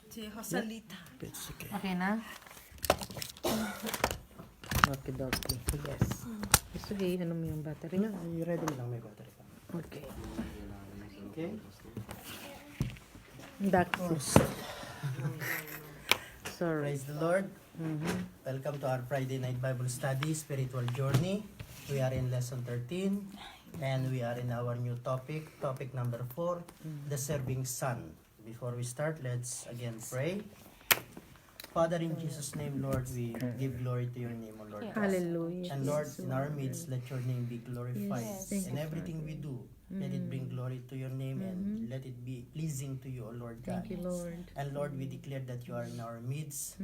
Si Joselita. Okay na? Okay, okay. Yes. Sige, ano mo yung battery? No, you ready lang, may battery pa. Okay. Okay? Dax. Sorry. Praise the Lord. Welcome to our Friday Night Bible Study, Spiritual Journey. We are in Lesson 13, and we are in our new topic number 4, the Serving Son. Before we start, let's again pray. Father, in Jesus' name, Lord, we give glory to your name, O Lord. Hallelujah. And Lord, in our midst, let your name be glorified. Thank In you, everything we do, let it bring glory to your name and let it be pleasing to you, O Lord God. Thank you, Lord. And Lord, we declare that you are in our midst.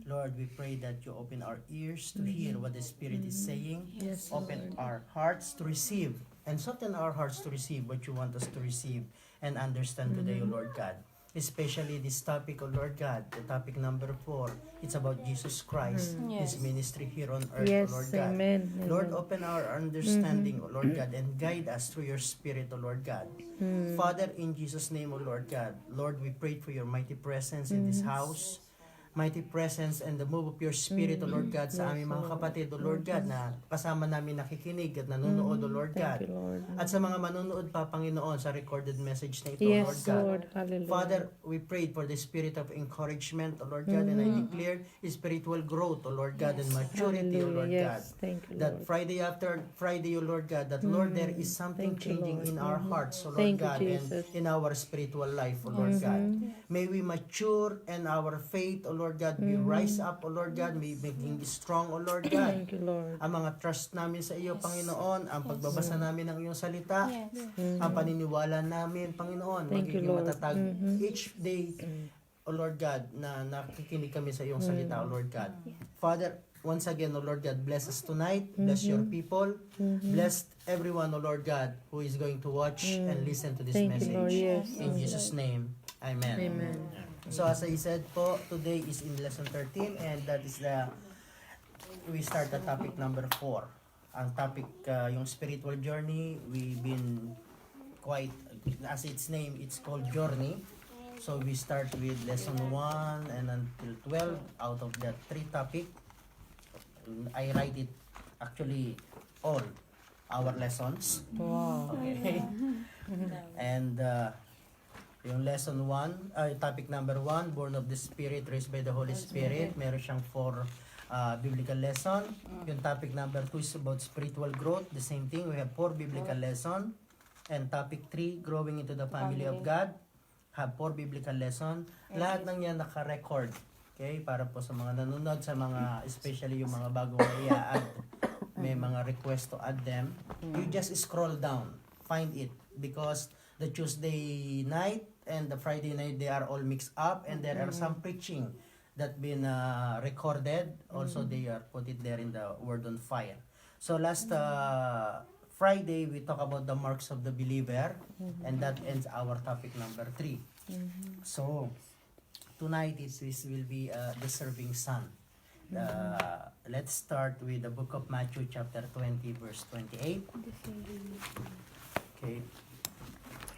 Lord, we pray that you open our ears to hear what the Spirit is saying. Yes, Open our hearts to receive and soften our hearts to receive what you want us to receive and understand today, O Lord God. Especially this topic, O Lord God, the topic number 4. It's about Jesus Christ, His ministry here on earth, Yes, O Lord God. amen. Lord, open our understanding, O Lord God, and guide us through your Spirit, O Lord God. Father, in Jesus' name, O Lord God, Lord, we pray for your mighty presence in this house, mighty presence and the move of your Spirit, O Lord God, sa aming mga kapatid, O Lord God, na kasama namin nakikinig at nanonood, O Lord God. Thank you, Lord. At sa mga manonood pa, Panginoon, sa recorded message na ito, Yes, Lord God. Lord. Hallelujah. Father, we prayed for the spirit of encouragement, O Lord God, and I declared spiritual growth, O Lord God, and maturity, O Lord God. Yes, thank you, That Lord. Friday after Friday, O Lord God, that Lord, there is something Thank you, changing Lord. in our hearts, O Lord Thank you, God, and Jesus. in our spiritual life, O Lord God. May we mature and our faith, O Lord God, be rise up, O Lord God, may making strong, O Lord God. Thank you, Lord. Ang mga trust namin sa iyo, Panginoon, ang pagbabasa namin ng iyong salita, ang paniniwala namin, Panginoon, Thank you, magiging Lord. matatag each day, O Lord God, na nakikinig kami sa iyong salita, O Lord God. Father, once again, O Lord God, bless us tonight, bless your people, bless everyone, O Lord God, who is going to watch and listen to this Thank you, message. Lord. Yes. In Jesus' name, Amen. Amen. So as I said po, today is in lesson 13 and that is we start the topic number 4. Ang topic, yung spiritual journey, we've been quite, as its name, it's called journey. So we start with lesson 1 and until 12. Out of that 3 topic, I write it actually all our lessons. Wow. Okay. And yung lesson 1, topic number 1, born of the Spirit, raised by the Holy Spirit. Meron siyang 4 biblical lesson. Yung topic number 2 is about spiritual growth. The same thing, we have 4 biblical lesson. And topic 3, growing into the family of God. Have 4 biblical lesson. Lahat ng yan naka-record. Okay? Para po sa mga nanonood, sa mga, especially yung mga bagong i-add, may mga request to add them. You just scroll down. Find it. Because the Tuesday night and the Friday night, they are all mixed up. And there are some preaching that been recorded. Also, they are put it there in the Word on Fire. So last Friday, we talk about the marks of the believer, and that ends our topic number 3. So, tonight this will be the serving son. Let's start with the book of Matthew chapter 20, verse 28. Okay.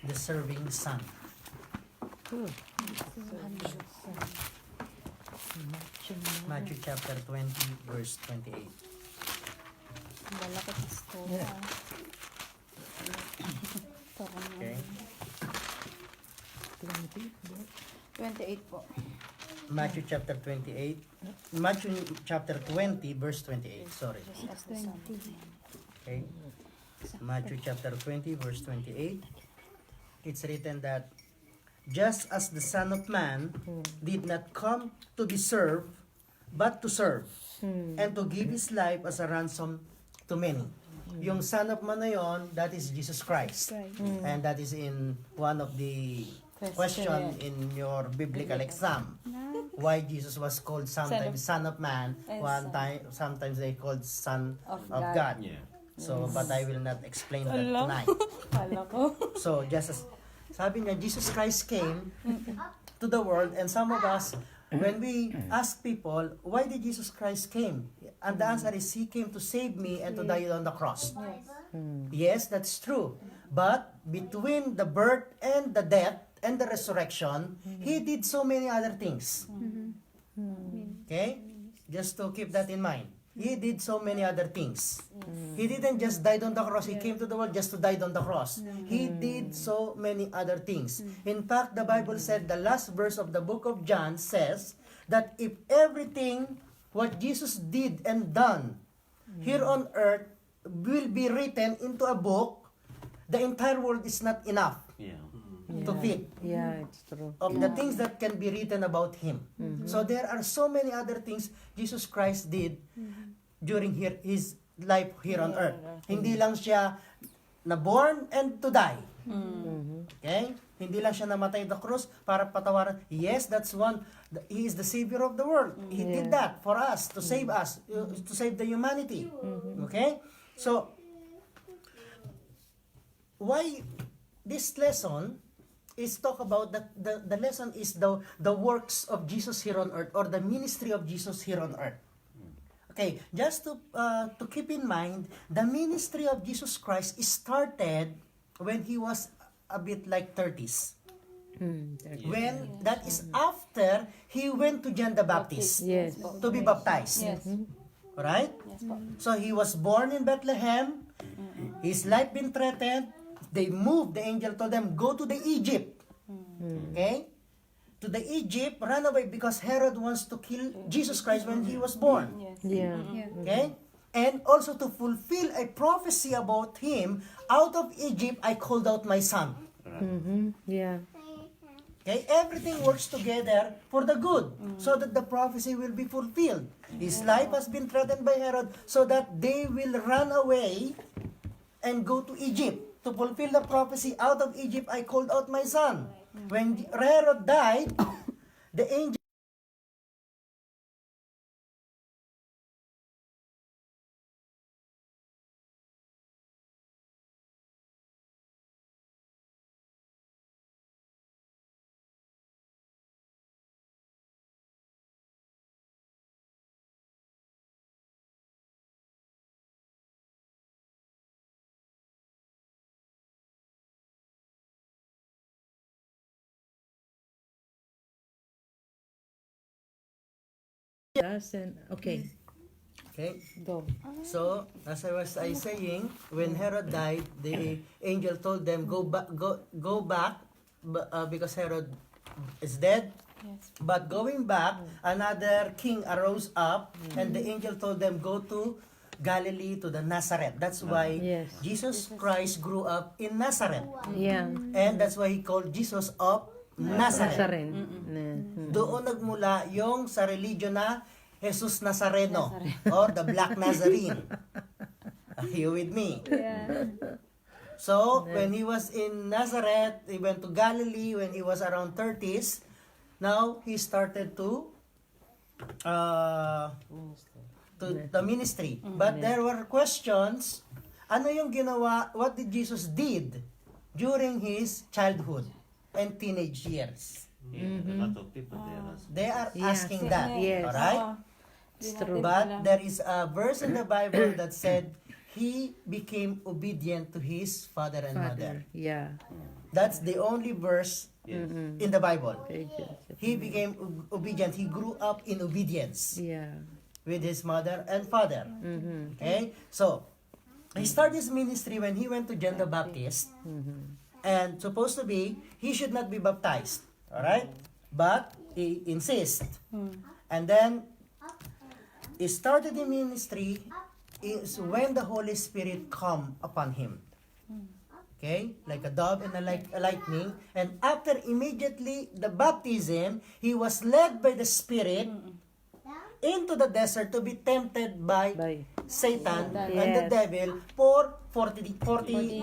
The serving son. Matthew chapter 20, verse 28. Okay. 28 po. Matthew chapter 28. Matthew chapter 20, verse 28. Sorry. Okay. Matthew chapter 20, verse 28. It's written that just as the Son of Man did not come to be served, but to serve, and to give His life as a ransom to many. Yung Son of Man na yon, that is Jesus Christ. And that is in one of the question in your biblical exam. Why Jesus was called sometimes Son of Man, one time sometimes they called Son of God. So, but I will not explain that tonight. So, just as sabi niya, Jesus Christ came to the world, and some of us, when we ask people, why did Jesus Christ came? And the answer is, He came to save me and to die on the cross. Yes, that's true. But between the birth and the death and the resurrection, He did so many other things. Okay? Just to keep that in mind. He did so many other things. He didn't just die on the cross. He came to the world just to die on the cross. He did so many other things. In fact, the Bible said, the last verse of the book of John says, that if everything what Jesus did and done here on earth will be written into a book, the entire world is not enough to fit Yeah, it's true. of the things that can be written about Him. So there are so many other things Jesus Christ did during His life here on earth. Hindi lang siya na-born and to die. Okay? Hindi lang siya namatay the cross para patawaran. Yes, that's one. He is the Savior of the world. He did that for us, to save us, to save the humanity. Okay? So, why this lesson is talk about the lesson is the works of Jesus here on earth, or the ministry of Jesus here on earth. Okay, just to keep in mind, the ministry of Jesus Christ started when He was a bit like 30s. When that is after He went to John the Baptist Yes. to be baptized. Yes. Right? Yes po. So He was born in Bethlehem. His life been threatened. They moved. The angel told them, go to the Egypt. Okay? To the Egypt, run away because Herod wants to kill Jesus Christ when He was born. Yes. Yeah. Yeah. Okay? And also to fulfill a prophecy about Him, out of Egypt I called out my son. Yeah. Okay? Everything works together for the good, so that the prophecy will be fulfilled. His life has been threatened by Herod, so that they will run away and go to Egypt. To fulfill the prophecy, out of Egypt I called out my son. When Herod died, the angel Yes, and okay, Okay? go. So, as I saying, when Herod died, the angel told them, go back, because Herod is dead. Yes. But going back, another king arose up, and the angel told them, go to Galilee, to the Nazareth. That's why Yes. Jesus Christ grew up in Nazareth. Yeah. And that's why He called Jesus of Nazareth. Nazaren. Doon nagmula yung sa religion na Jesus Nazareno, or the Black Nazarene. Are you with me? Yeah. So, when He was in Nazareth, He went to Galilee when He was around 30s. Now, He started to the ministry. But there were questions, ano yung ginawa, what did Jesus did during His childhood and teenage years? A lot of people there as They are Yeah. asking that. Yes. Alright? Oo. Di It's natin true. But alam. there is a verse in the Bible that said He became obedient to His father and mother. Father. Yeah. That's the only verse in the Bible. Pages. He became obedient. He grew up in obedience Yeah. with his mother and father. Okay? So, he started his ministry when he went to John the Baptist. And supposed to be, he should not be baptized. Alright? But, he insists. And then, he started the ministry is when the Holy Spirit come upon him. Okay? Like a dove and a lightning. And after immediately the baptism, he was led by the Spirit into the desert to be tempted by By. Satan Satan. and the Yes. devil for 40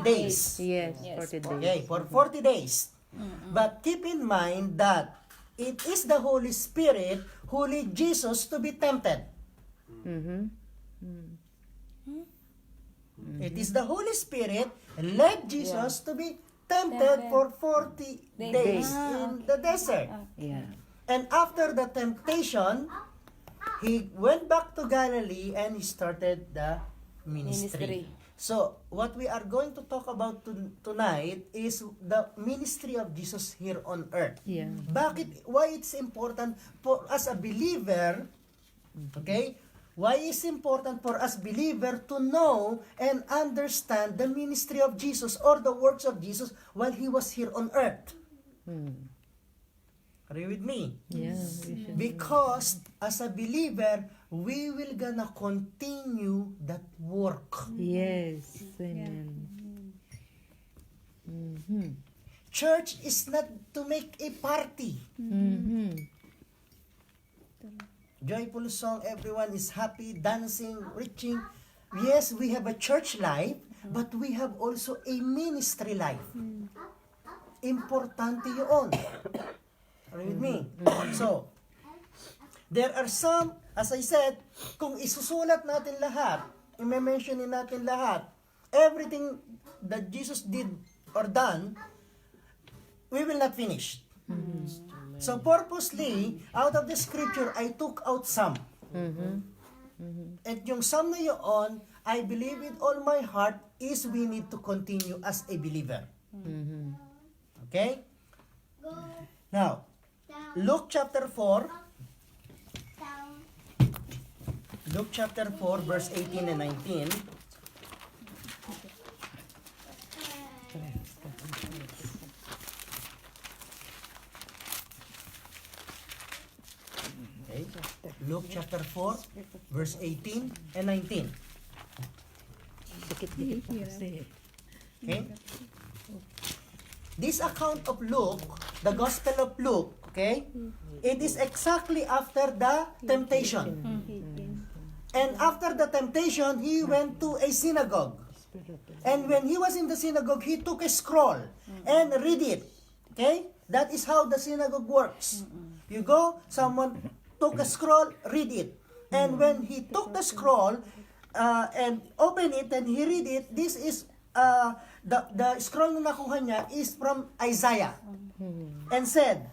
days. Yes. Yes. 40 days. Okay, for 40 days. But keep in mind that it is the Holy Spirit who led Jesus to be tempted. It is the Holy Spirit led Jesus to be tempted for 40 days in the desert. Yeah. And after the temptation, he went back to Galilee and he started the ministry. Ministry. So, what we are going to talk about tonight is the ministry of Jesus here on earth. Yeah. Why it's important for us a believer, okay? Why is important for us believer to know and understand the ministry of Jesus or the works of Jesus while he was here on earth? Are you with me? Yeah. We should. Because as a believer, we will gonna continue that work. Yes. Amen. Mm-hmm. Church is not to make a party. Mm-hmm. Joyful song, everyone is happy, dancing, reaching. Yes, we have a church life, but we have also a ministry life. Importante yun. Are you with me? So, there are some, as I said, kung isusulat natin lahat, i-mentionin natin lahat, everything that Jesus did or done, we will not finish. So purposely, out of the scripture, I took out some. At yung some na yun, I believe with all my heart, is we need to continue as a believer. Okay? Now, Luke chapter 4. Luke chapter 4, verse 18 and 19. Okay. Luke chapter 4, verse 18 and 19. Dikit-dikit pa kasi. Okay? This account of Luke, the Gospel of Luke, okay? It is exactly after the temptation. And after the temptation, he went to a synagogue. And when he was in the synagogue, he took a scroll and read it. Okay? That is how the synagogue works. You go, someone took a scroll, read it. And when he took the scroll and opened it and he read it, this is the scroll na nakuha niya is from Isaiah. And said,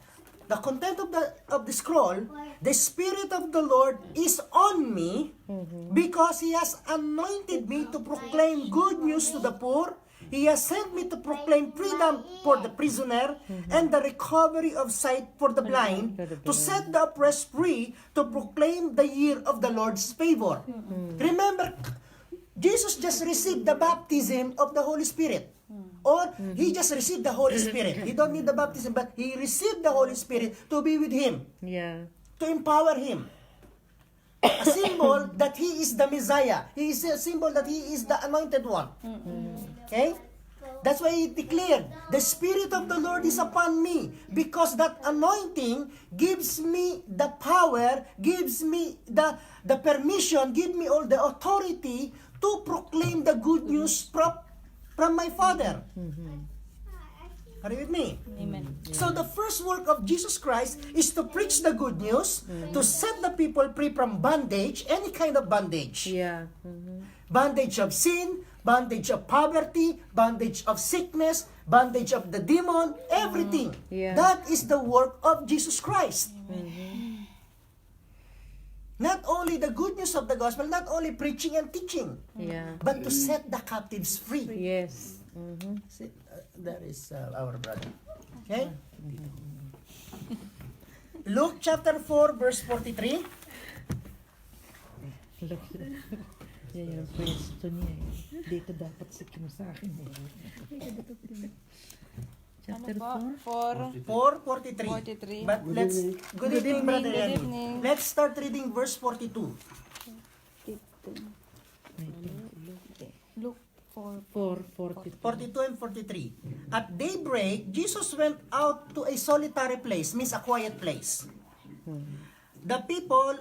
the content of the scroll, the Spirit of the Lord is on me because He has anointed me to proclaim good news to the poor. He has sent me to proclaim freedom for the prisoner and the recovery of sight for the blind, to set the oppressed free, to proclaim the year of the Lord's favor. Remember, Jesus just received the baptism of the Holy Spirit. Or he just received the Holy Spirit. He don't need the baptism, but he received the Holy Spirit to be with him, Yeah. to empower him. A symbol that he is the Messiah. He is a symbol that he is the anointed one. Okay? That's why he declared, the Spirit of the Lord is upon me, because that anointing gives me the power, gives me the permission, gives me all the authority to proclaim the good news from my Father. Are you with me? Amen. So the first work of Jesus Christ is to preach the good news, to set the people free from bondage, any kind of bondage. Yeah. Bondage of sin, bondage of poverty, bondage of sickness, bondage of the demon, everything. Yeah. That is the work of Jesus Christ. Not only the good news of the gospel, not only preaching and teaching, Yeah. but to set the captives free. Yes. See, that is our brother. Okay? Luke chapter 4, verse 43. Yan yung pwesto niya eh. Dito dapat sikim sa akin eh. Chapter Ano 4? po? 4:43. 43. But let's good evening, brother Good Yanni. evening. Let's start reading verse 42. Luke 4. 4:42. 42 and 43. At daybreak, Jesus went out to a solitary place, means a quiet place. The people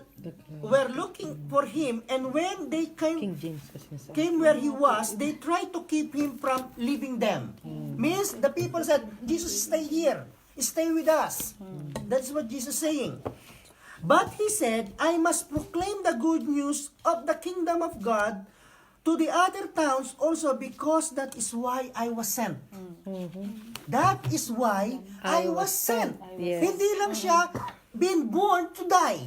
were looking for him, and when they King James kasi nasa. came where he was, they tried to keep him from leaving them. Means the people said, Jesus, stay here. Stay with us. That's what Jesus is saying. But he said, I must proclaim the good news of the kingdom of God to the other towns also, because that is why I was sent. That is why I was sent. Yes. Hindi lang siya been born to die.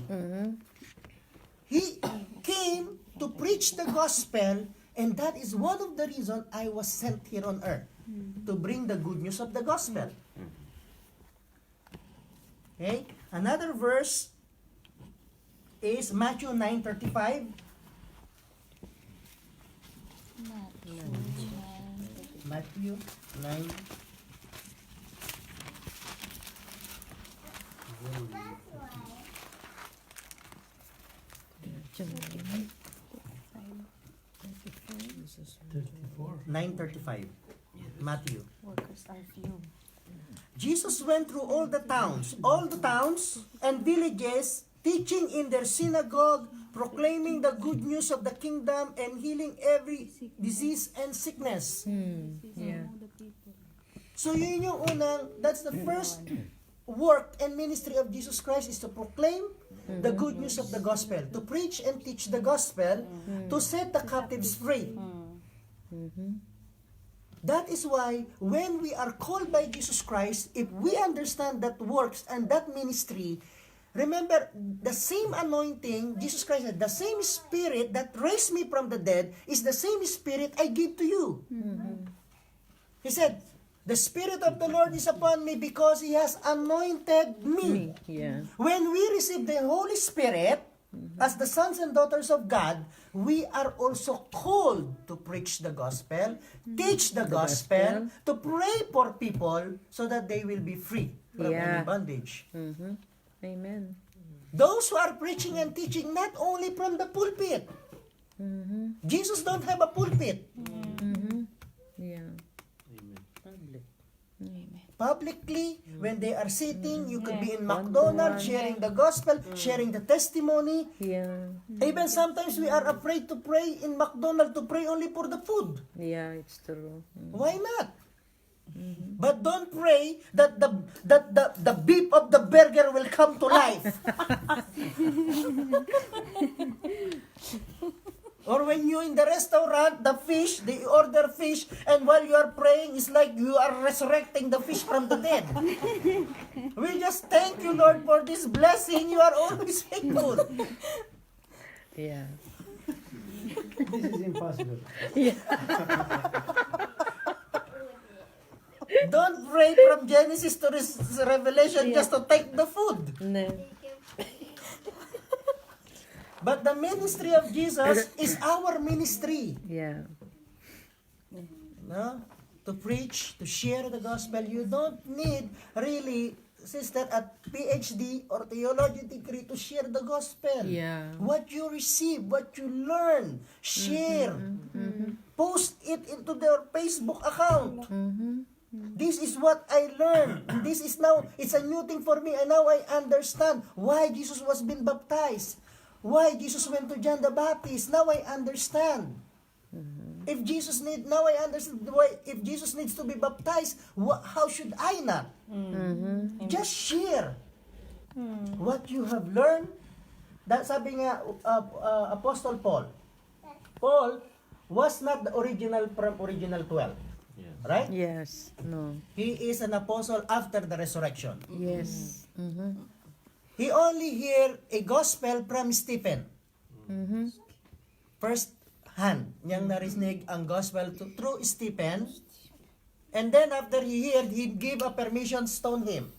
He came to preach the gospel And that is one of the reasons I was sent here on earth, to bring the good news of the gospel. Okay? Another verse is Matthew 9:35. Matthew 9. Jesus. 9:35. Matthew. Workers are few. Jesus went through all the towns and villages, teaching in their synagogue, proclaiming the good news of the kingdom, and healing every disease and sickness. Yeah. So yun yung that's the first work and ministry of Jesus Christ, is to proclaim the good news of the gospel, to preach and teach the gospel, to set the captives free. That is why when we are called by Jesus Christ, if we understand that works and that ministry, remember, the same anointing, Jesus Christ said, the same Spirit that raised me from the dead is the same Spirit I give to you. He said, the Spirit of the Lord is upon me because He has anointed me. Yeah. When we receive the Holy Spirit, as the sons and daughters of God, we are also called to preach the gospel, teach the gospel, to pray for people so that they will be free from any bondage. Amen. Those who are preaching and teaching not only from the pulpit. Jesus don't have a pulpit. Yeah. Publicly, when they are sitting, you could be in McDonald's sharing the gospel, sharing the testimony. Yeah. Even sometimes we are afraid to pray in McDonald's, to pray only for the food. Yeah, it's true. Why not? But don't pray that the beef of the burger will come to life. Or when you in the restaurant, the fish, they order fish, and while you are praying, it's like you are resurrecting the fish from the dead. We just thank you, Lord, for this blessing. You are always faithful. Yeah. This is impossible. Don't pray from Genesis to Revelation just to take the food. No. But the ministry of Jesus is our ministry. Yeah. No? To preach, to share the gospel. You don't need really, sister, a PhD or theology degree to share the gospel. Yeah. What you receive, what you learn, share. Post it into their Facebook account. This is what I learned. This is now, it's a new thing for me, and now I understand why Jesus was being baptized. Why Jesus went to John the Baptist. Now I understand. If Jesus now I understand why, if Jesus needs to be baptized, how should I not? Just share what you have learned. That sabi nga, Apostle Paul. Paul was not the original from original 12. Yeah. Right? Yes. No. He is an apostle after the resurrection. Yes. He only hear a gospel from Stephen. First hand, niyang narinig ang gospel through Stephen. And then after he heard, he gave a permission stone him.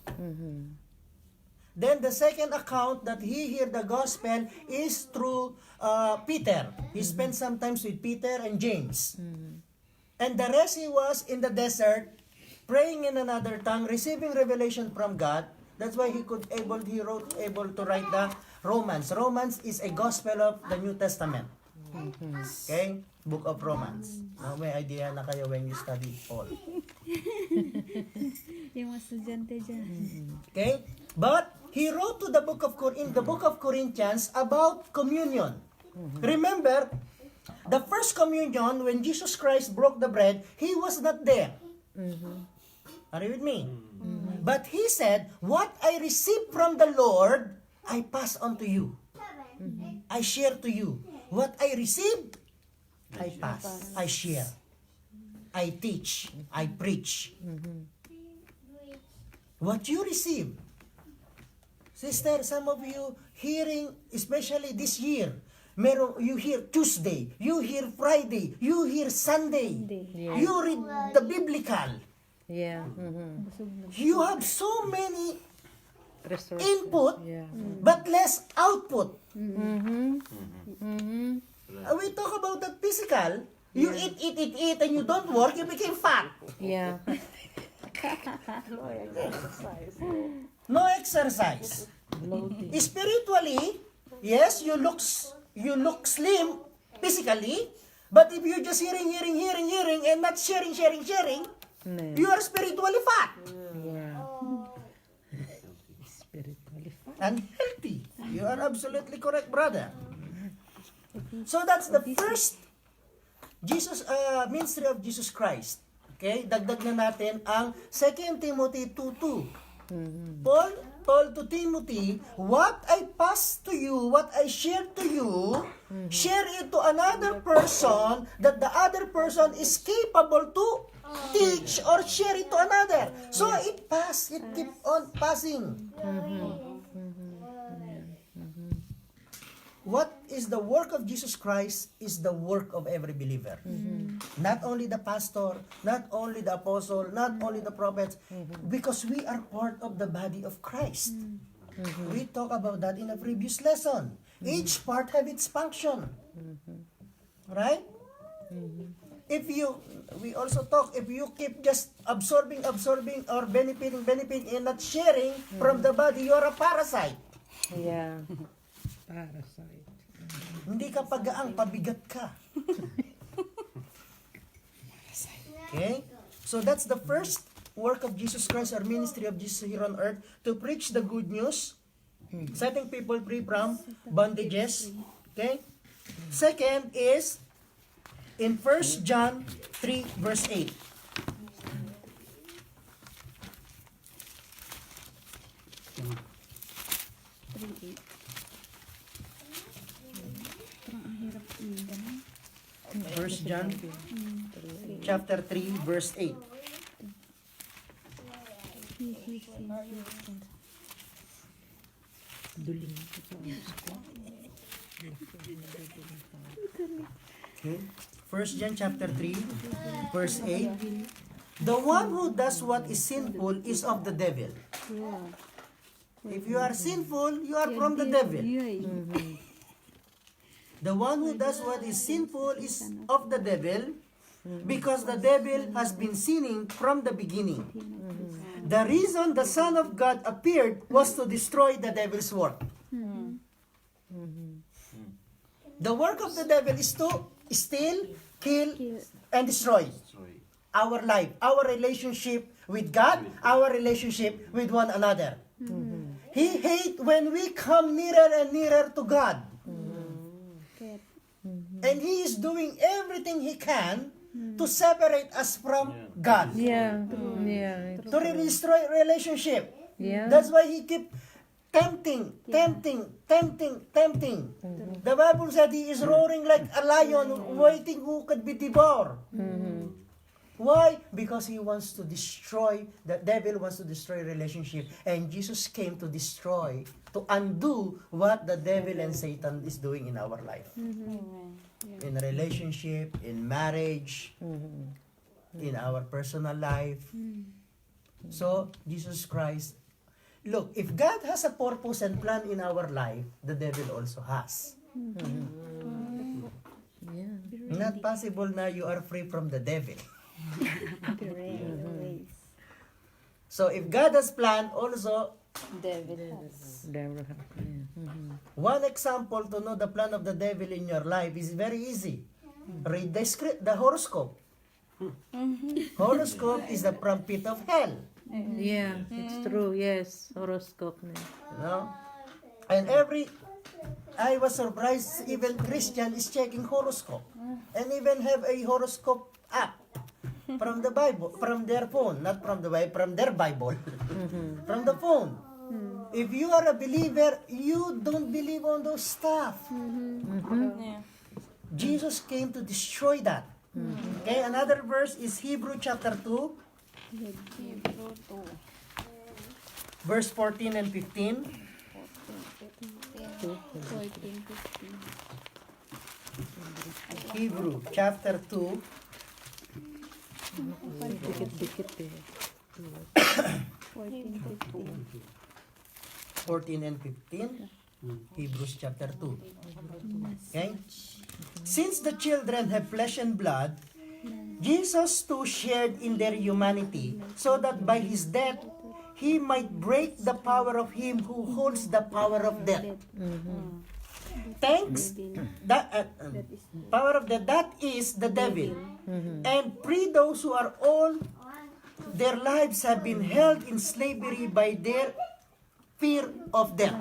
Then the second account that he heard the gospel is through Peter. He spent some time with Peter and James. And the rest, he was in the desert, praying in another tongue, receiving revelation from God. That's why he wrote able to write the Romans. Romans is a gospel of the New Testament. Okay? Book of Romans. Now may idea na kayo when you study Paul. Yung mga estudyante dyan. Okay? But he wrote to the book of Corinthians about communion. Remember, the first communion, when Jesus Christ broke the bread, he was not there. Are you with me? But he said, what I received from the Lord, I pass on to you. I share to you. What I received, I pass. I share. I teach. I preach. What you receive. Sister, some of you hearing, especially this year, You hear Tuesday, you hear Friday, you hear Sunday. Yeah. You read the biblical. Yeah. You have so many Resources. input, Yeah. but less output. Mm-hmm. We talk about the physical. You eat, and you don't work, you became fat. Yeah. No exercise. Loading. Spiritually, yes, you look slim physically, but if you're just hearing, and not sharing, No. you are spiritually fat Yeah. Spiritually fat. and healthy. You are absolutely correct, brother. So that's the first ministry of Jesus Christ. Okay, dagdag na natin ang 2 Timothy 2:2. Paul told to Timothy, what I passed to you, what I shared to you, share it to another person that the other person is capable to teach or share it to another. So it keep on passing. What is the work of Jesus Christ is the work of every believer. Not only the pastor, not only the apostle, not only the prophets, because we are part of the body of Christ. We talked about that in a previous lesson. Each part have its function. Right? We also talk, if you keep just absorbing or benefiting and not sharing from the body, you are a parasite. Yeah. Parasite. Hindi ka pagaang, pabigat ka. Okay? So that's the first work of Jesus Christ, or ministry of Jesus here on earth, to preach the good news, setting people free from bondages. Okay? Second is in 1 John 3 verse 8. First John chapter 3 verse 8. Duling. Okay. 1 John chapter 3 verse 8. The one who does what is sinful is of the devil. If you are sinful, you are from the devil. The one who does what is sinful is of the devil, because the devil has been sinning from the beginning. The reason the Son of God appeared was to destroy the devil's work. The work of the devil is to steal, kill, and destroy our life, our relationship with God, our relationship with one another. He hates when we come nearer and nearer to God. And He is doing everything He can to separate us from God. Yeah. Yeah. To destroy relationship. Yeah. That's why He keep tempting. The Bible said He is roaring like a lion, waiting who could be devoured. Why? Because he wants to destroy, the devil wants to destroy relationship. And Jesus came to destroy, to undo what the devil and Satan is doing in our life. In relationship, in marriage, in our personal life. So, Jesus Christ, look, if God has a purpose and plan in our life, the devil also has. Yeah. Not possible na you are free from the devil. So if God has planned, also Devil has. Yeah. one example to know the plan of the devil in your life is very easy. Read the horoscope. Horoscope is the from pit of hell. Yeah, it's true. Yes, horoscope na. You know? And I was surprised even Christian is checking horoscope. And even have a horoscope app from the Bible, from their phone, not from the Bible, from their Bible, from the phone. If you are a believer, you don't believe on those stuff. Jesus came to destroy that. Okay, another verse is Hebrew chapter 2, verse 14 and 15. Hebrew chapter 2, Dikit-dikit eh. 14, 15. 14 and 15. Hebrews chapter 2. Okay? Since the children have flesh and blood, Jesus too shared in their humanity, so that by his death, he might break the power of him who holds the power of death. Thanks, that power of death, that is the devil. And free those who are all their lives have been held in slavery by their fear of death.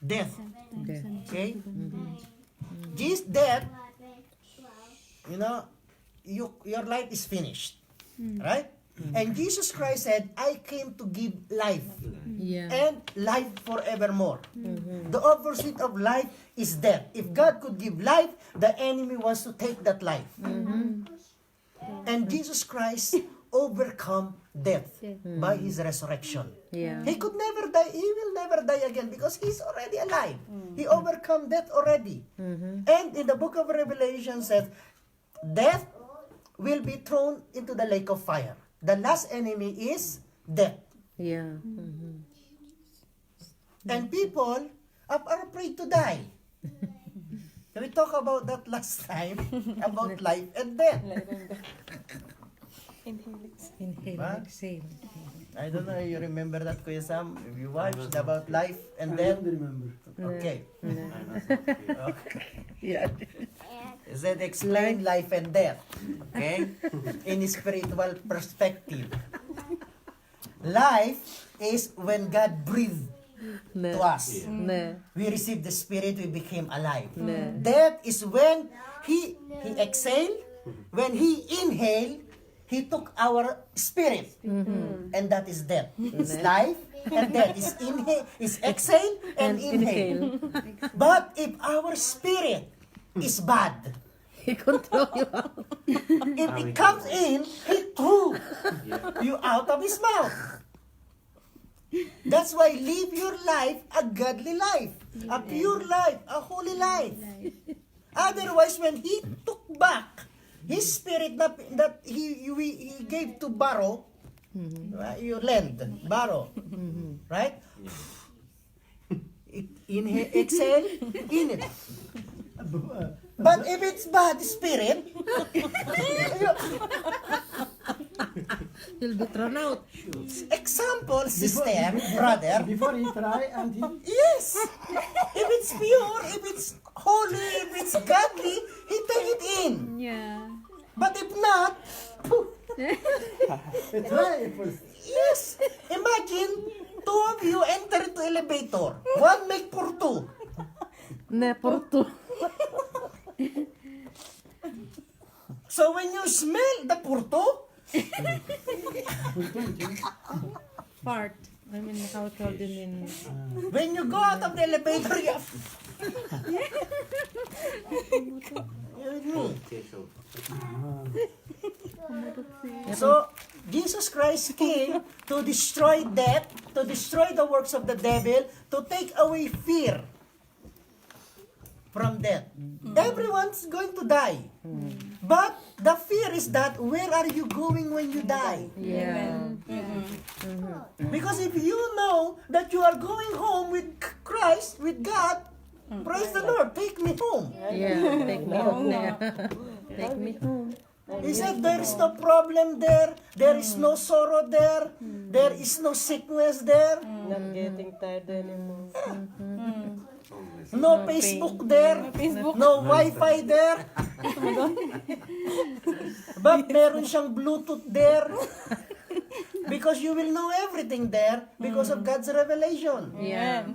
Death. Okay? This death, you know, your life is finished. Right? And Jesus Christ said, I came to give life. Yeah. And life forevermore. The opposite of life is death. If God could give life, the enemy wants to take that life. And Jesus Christ overcome death by his resurrection. Yeah. He could never die. He will never die again because he's already alive. He overcome death already. And in the book of Revelation says, death will be thrown into the lake of fire. The last enemy is death. Yeah. And people are afraid to die. We talked about that last time, about life and death. Inhale, Huh? exhale. I don't know if you remember that, Kuya Sam, if you watched about life and I death. don't remember. Okay. Yeah. Is that explain life and death? Okay? In a spiritual perspective. Life is when God breathed to us. Ne. We received the Spirit, we became alive. Ne. Death is when He exhaled, when He inhaled, He took our spirit. And that is death. It's life and death. Is inhale, is exhale and inhale. But if our spirit is bad, He control you. if it comes in, He threw you out of His mouth. That's why live your life a godly life, a pure life, a holy life. Otherwise, when He took back His spirit that He gave to borrow, right? You lend, borrow, right? Inhale, exhale, inhale. But if it's bad spirit, You'll be thrown out. example, sister, brother, Before he try and he yes, if it's pure, if it's holy, if it's godly, He take it in. Yeah. But if not, try first. yes, imagine two of you enter into elevator, one make for two. Ne, por tu. So when you smell the purto, Fart. I mean, how it called in... when you go out of the elevator, you So, Jesus Christ came to destroy death, to destroy the works of the devil, to take away fear from death. Everyone's going to die. But the fear is that, where are you going when you die? Yeah. Because if you know that you are going home with Christ, with God, praise the Lord, take me home. Yeah. Take me home. Take me home. He said there is no problem there, there is no sorrow there, there is no sickness there, Not getting tired anymore. no Facebook there, no Wi-Fi there. But meron siyang Bluetooth there. Because you will know everything there because of God's revelation. Yeah.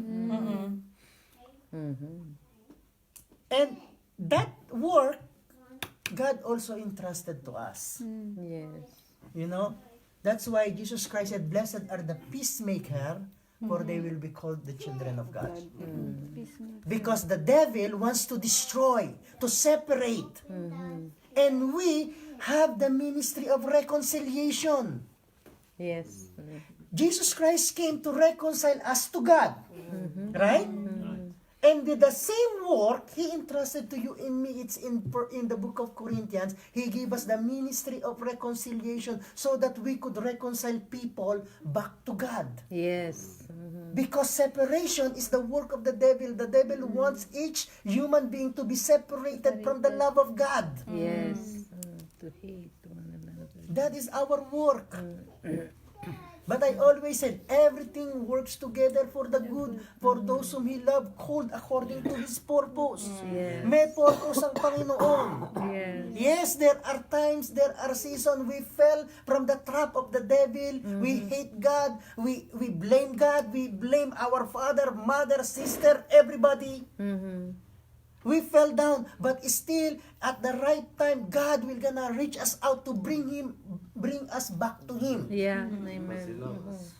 And that work, God also entrusted to us. Yes. You know, that's why Jesus Christ said, blessed are the peacemaker, for they will be called the children of God. Because the devil wants to destroy, to separate. And we have the ministry of reconciliation. Yes. Jesus Christ came to reconcile us to God. Right? And with the same work He entrusted to you and me, it's in the book of Corinthians, He gave us the ministry of reconciliation so that we could reconcile people back to God. Yes. Because separation is the work of the devil. The devil wants each human being to be separated from the love of God. Yes. To hate one another. That is our work. But I always said, everything works together for the good, for those whom He loved, called according to His purpose. Yes. May purpose ang Panginoon. Yes. Yes, there are times, there are seasons we fell from the trap of the devil. We hate God. We blame God. We blame our father, mother, sister, everybody. We fell down, but still, at the right time, God will gonna reach us out to bring us back to Him. Yeah. Because He Amen. loves us.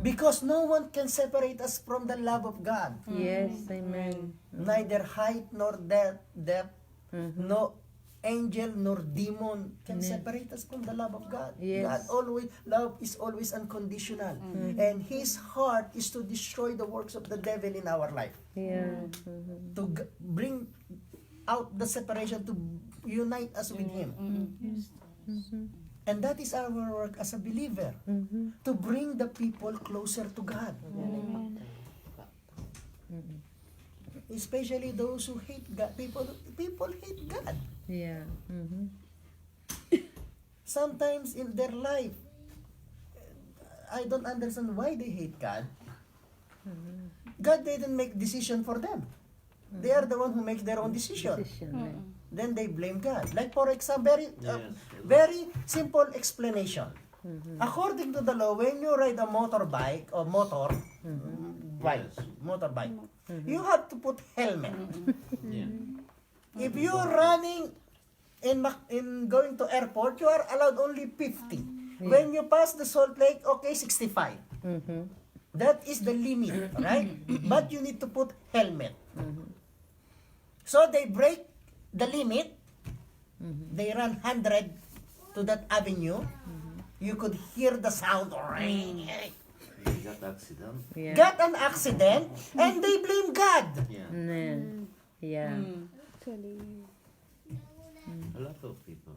Because no one can separate us from the love of God. Yes. Amen. Neither height nor depth, no angel nor demon can separate us from the love of God. Yes. Love is always unconditional. And His heart is to destroy the works of the devil in our life. Yeah. To bring out the separation, to unite us with Him. And that is our work as a believer, to bring the people closer to God. Especially those who hate God. People hate God. Yeah. Sometimes in their life, I don't understand why they hate God. God didn't make decision for them. They are the one who makes their own decision. Decision. Then they blame God. Like for example, Yes. very simple explanation. According to the law, when you ride a motorbike or motorbike, you have to put helmet. Yeah. If you're running in going to airport, you are allowed only 50. When you pass the Salt Lake, okay, 65. That is the limit, right? But you need to put helmet. So they break the limit. They run 100 to that avenue. You could hear the sound. He got accident. Yeah. Got an accident and they blame God. Yeah. Yeah. A lot of people.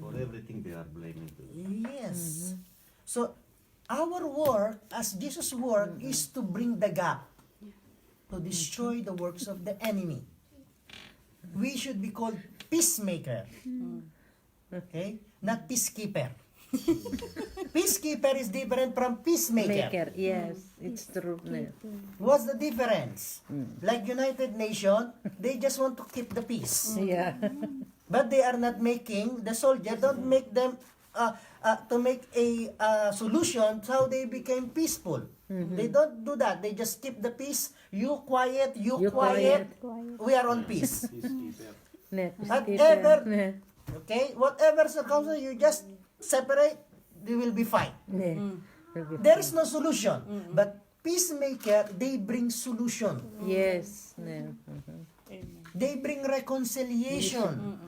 For everything they are blaming to. Yes. So our work as Jesus' work is to bring the gap, to destroy the works of the enemy. We should be called peacemaker. Okay? Not peacekeeper. Peacekeeper is different from peacemaker. Maker. Yes. It's true. What's the difference? Like United Nations, they just want to keep the peace. Yeah. But they are not making, the soldier don't make them to make a solution how they became peaceful. They don't do that. They just keep the peace. You quiet, you quiet. We are on peace. Whatever, okay, whatever circumstance, you just separate, they will be fine. There is no solution. But peacemaker, they bring solution. Yes. They bring reconciliation.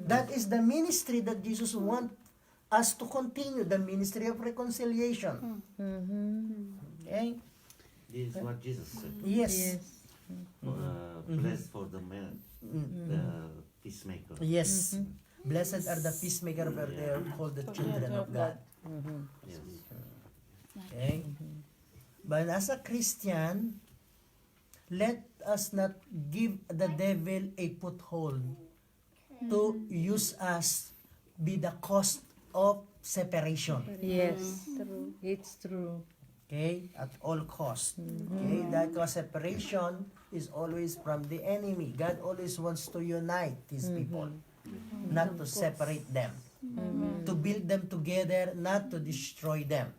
That is the ministry that Jesus wants us to continue, the ministry of reconciliation. Okay? This is what Jesus said. Yes. Blessed for the man, the peacemaker. Yes. Blessed are the peacemaker, for they are called the children of God. Yes. Okay? But as a Christian, let us not give the devil a foothold to use us be the cause of separation. Yes. It's true. Okay? At all cost. Okay? That cause separation is always from the enemy. God always wants to unite His people, not to separate them. To build them together, not to destroy them.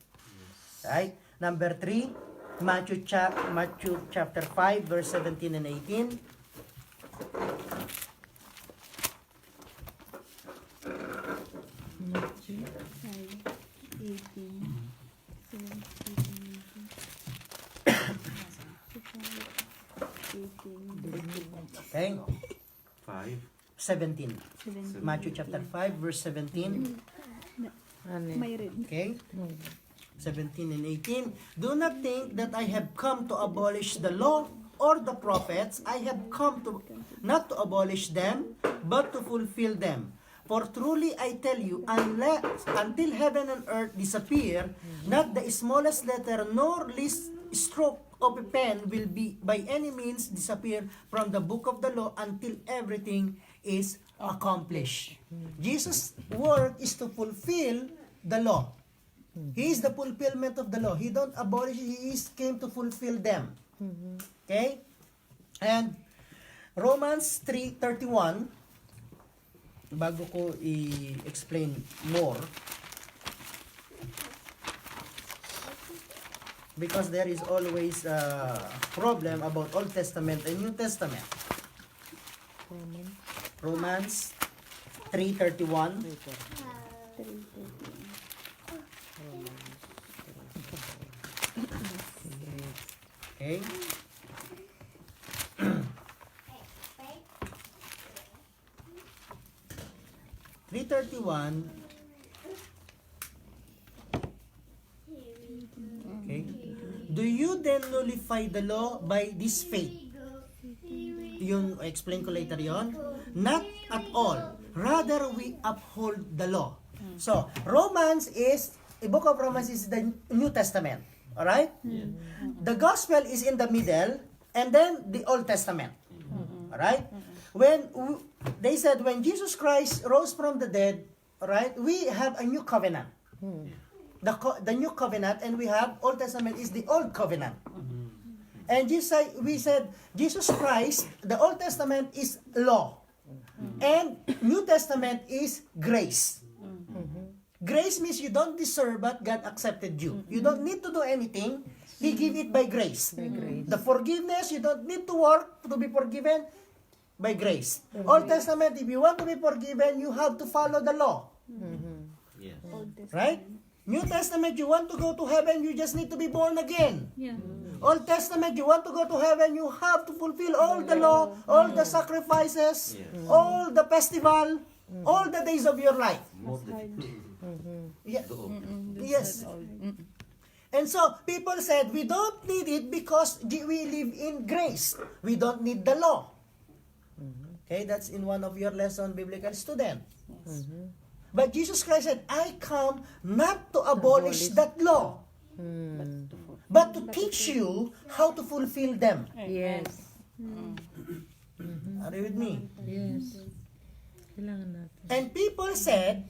Right? Number 3, Matthew chapter 5, verse 17 and 18. Okay? 5. 17. Matthew chapter 5, verse 17. Okay? 17 and 18. Do not think that I have come to abolish the law or the prophets, I have come to not to abolish them, but to fulfill them. For truly I tell you, until heaven and earth disappear, not the smallest letter nor least stroke of a pen will be by any means disappear from the book of the law until everything is accomplished. Jesus' work is to fulfill the law. He is the fulfillment of the law. He don't abolish it. He came to fulfill them. Okay? And Romans 3:31, bago ko i-explain more, because there is always a problem about Old Testament and New Testament. Romans 3:31. Okay. 3:31. Okay. Do you then nullify the law by this faith? Yun, explain ko later yon. Not at all. Rather, we uphold the law. So, Romans is, the book of Romans is the New Testament. Alright? The gospel is in the middle, and then the Old Testament. Alright? When they said when Jesus Christ rose from the dead, alright, we have a new covenant. The new covenant, and we have Old Testament is the Old Covenant. And we said Jesus Christ, the Old Testament is law, and New Testament is grace. Grace means you don't deserve, but God accepted you. You don't need to do anything. He gave it by grace. The forgiveness, you don't need to work to be forgiven, by grace. Old Testament, if you want to be forgiven, you have to follow the law. Yes. Right? New Testament, you want to go to heaven, you just need to be born again. Yeah. Old Testament, you want to go to heaven, you have to fulfill all the law, all the sacrifices, all the festival, all the days of your life. More difficult. Yeah. Yes. And so, people said, we don't need it because we live in grace. We don't need the law. Okay, that's in one of your lesson, biblical student. But Jesus Christ said, I come not to abolish that law, but to teach you how to fulfill them. Yes. Are you with me? Yes. Kailangan natin. And people said,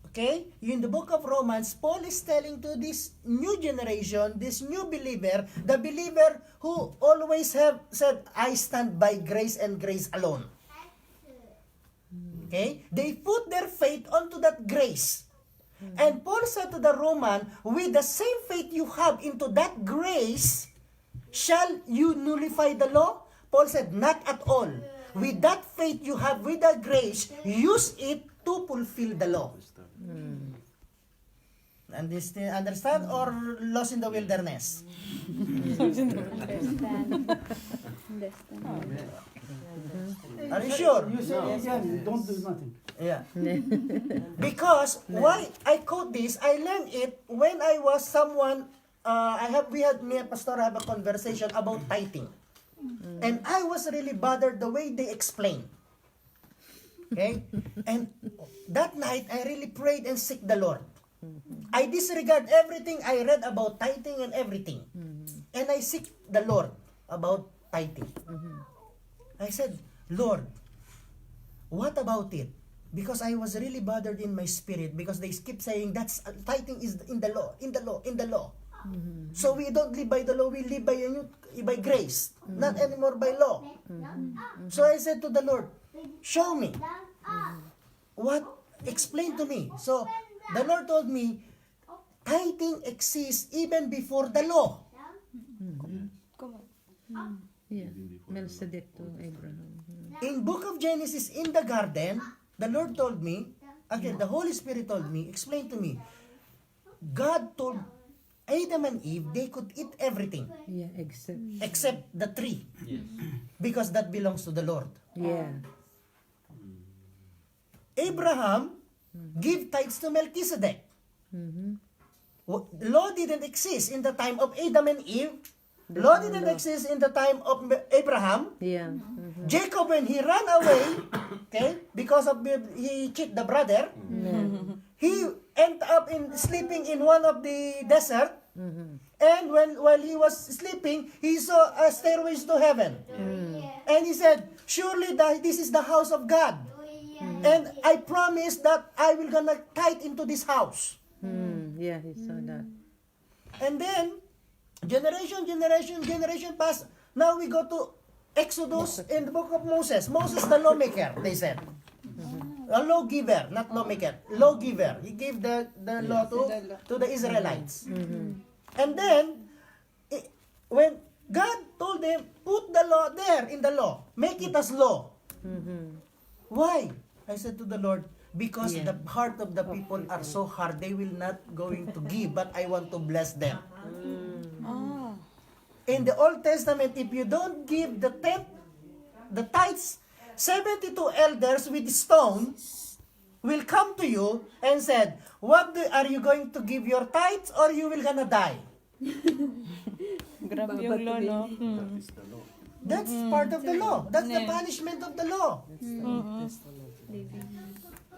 okay, in the book of Romans, Paul is telling to this new generation, this new believer, the believer who always have said, I stand by grace and grace alone. Okay? They put their faith onto that grace. And Paul said to the Roman, with the same faith you have into that grace, shall you nullify the law? Paul said, not at all. With that faith you have with that grace, use it to fulfill the law. Understand or lost in the wilderness? Understand. Are you sure? You say again, don't do nothing. Yeah. Because why I quote this, I learned it when I was someone. Me and Pastor have a conversation about tithing, and I was really bothered the way they explain. Okay, and that night I really prayed and seek the Lord. I disregard everything I read about tithing and everything, and I seek the Lord about tithing. I said, Lord, what about it? Because I was really bothered in my spirit because they keep saying that's tithing is in the law, in the law, in the law. So we don't live by the law, we live by grace, not anymore by law. So I said to the Lord, show me. Explain to me. So the Lord told me, tithing exists even before the law. Yeah. Melchizedek to Abraham. In book of Genesis, in the garden, the Lord told me, again, the Holy Spirit told me, explain to me, God told Adam and Eve, they could eat everything Yeah, except the tree. Yes. Because that belongs to the Lord. Yeah. Abraham gave tithes to Melchizedek. Law didn't exist in the time of Adam and Eve. Law didn't exist in the time of Abraham. Yeah. Jacob, when he ran away, okay, because of he cheat the brother, he ended up in sleeping in one of the desert. And while he was sleeping, he saw a stairways to heaven. And he said, surely this is the house of God. And I promise that I will gonna tithe into this house. Yeah, he saw that. And then, generation passed. Now we go to Exodus in the book of Moses. Moses the lawmaker, they said. A lawgiver, not lawmaker. Lawgiver. He gave the law to the Israelites. And then, when God told them, put the law there in the law. Make it as law. Why? I said to the Lord, because the heart of the people are so hard, they will not going to give, but I want to bless them. In the Old Testament, if you don't give the tithes, 72 elders with stone will come to you and said, are you going to give your tithes or you will gonna die? Grabe yung law, no? That's part of the law. That's the punishment of the law.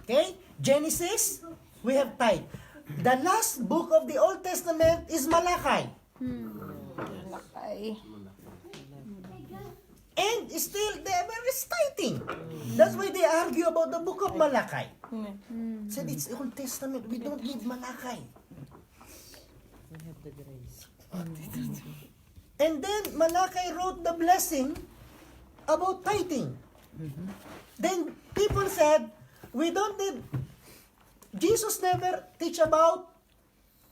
Okay? Genesis, we have tithe. The last book of the Old Testament is Malachi. Ay. And still, they were reciting. That's why they argue about the book of Malachi. Said, it's Old Testament. We don't need Malachi. We have the grace. And then, Malachi wrote the blessing about tithing. Then, people said, we don't need... Jesus never teach about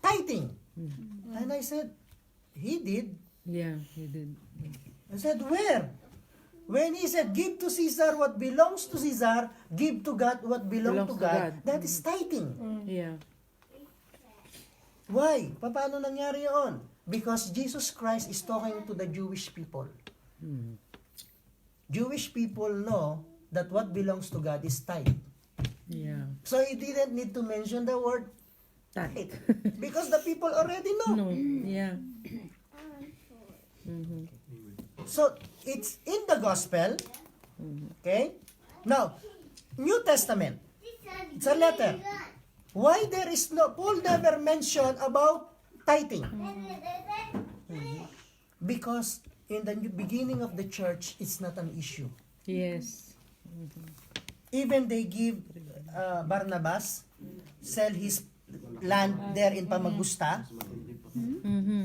tithing. And I said, he did. Yeah, he did. I said, where? When he said, give to Caesar what belongs to Caesar, give to God what belongs to God, that is tithing. Yeah. Why? Paano nangyari yun? Because Jesus Christ is talking to the Jewish people. Jewish people know that what belongs to God is tithe. Yeah. So he didn't need to mention the word tithe. Because the people already know. No. Yeah. So, it's in the gospel. Okay? Now, New Testament. It's a letter. Why there is no, Paul never mentioned about tithing? Because in the beginning of the church, it's not an issue. Yes. Even they give Barnabas, sell his land there in Pamagusta,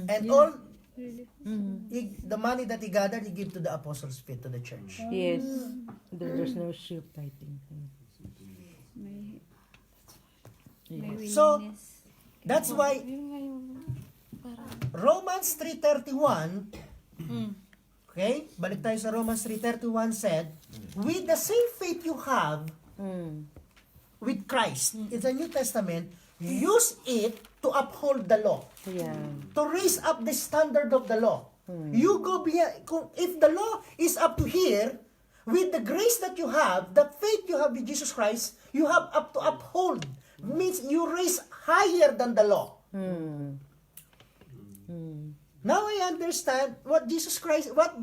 and all the money that he gathered, he gave to the apostles' feet, to the church. Yes. There's no sheep tithing. May So, willingness. that's why Yun nga yung parang... Romans 3:31, okay, balik tayo sa Romans 3:31 said, with the same faith you have with Christ in the New Testament, use it to uphold the law, Yeah. to raise up the standard of the law. You go beyond, if the law is up to here, with the grace that you have, the faith you have with Jesus Christ, you have up to uphold. Means you raise higher than the law. Now I understand what Jesus Christ, what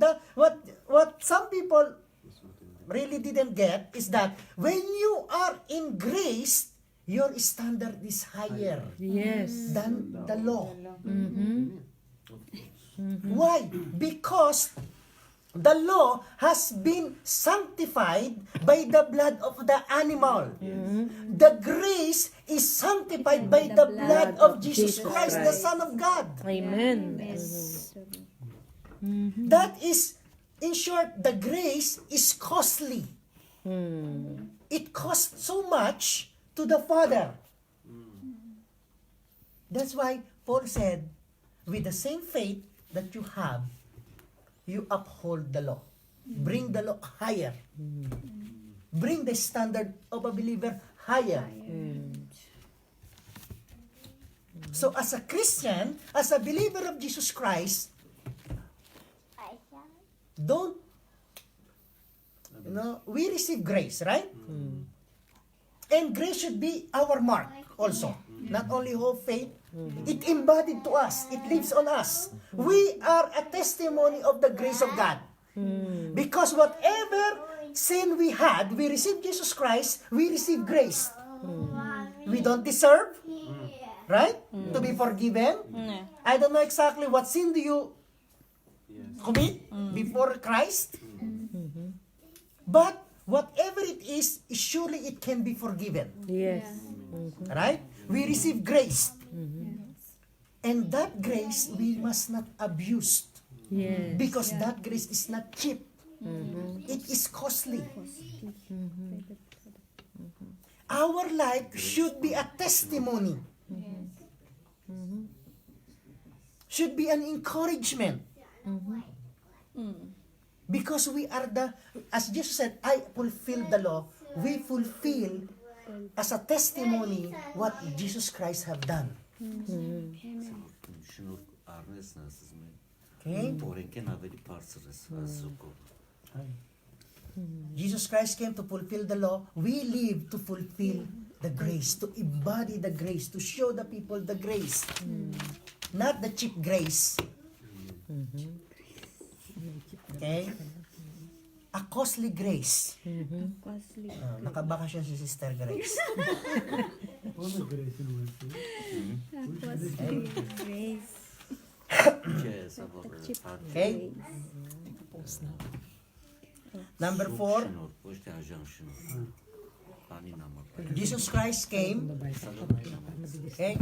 some people really didn't get is that when you are in grace, your standard is higher Yes. than the law. Why? Because the law has been sanctified by the blood of the animal. The grace is sanctified by the blood of Jesus Christ, the Son of God. Amen. That is, in short, the grace is costly. It costs so much to the Father. That's why Paul said, with the same faith that you have, you uphold the law. Bring the law higher. Bring the standard of a believer higher. So as a Christian, as a believer of Jesus Christ, don't, we receive grace, right? And grace should be our mark also. Not only hope, faith, It embodied to us. It lives on us. We are a testimony of the grace of God. Because whatever sin we had, we received Jesus Christ, we received grace. We don't deserve, right? To be forgiven. I don't know exactly what sin do you commit before Christ. But whatever it is, surely it can be forgiven. Yes. Right? We receive grace. And that grace we must not abuse. Yes. Because that grace is not cheap. It is costly. Our life should be a testimony. Should be an encouragement. Because we are as Jesus said, I fulfill the law. We fulfill as a testimony what Jesus Christ have done. Şunu arnesnasız mı? Okay? Orenken haberi parsırız. Azuko. Jesus Christ came to fulfill the law. We live to fulfill the grace, to embody the grace, to show the people the grace. Not the cheap grace. Okay? A costly grace. Nakabakasyon si Sister Grace. All the grace in one thing. Yes, about Okay? Number 4, Poște ajan şunu. Ani namă. Jesus Christ came, okay,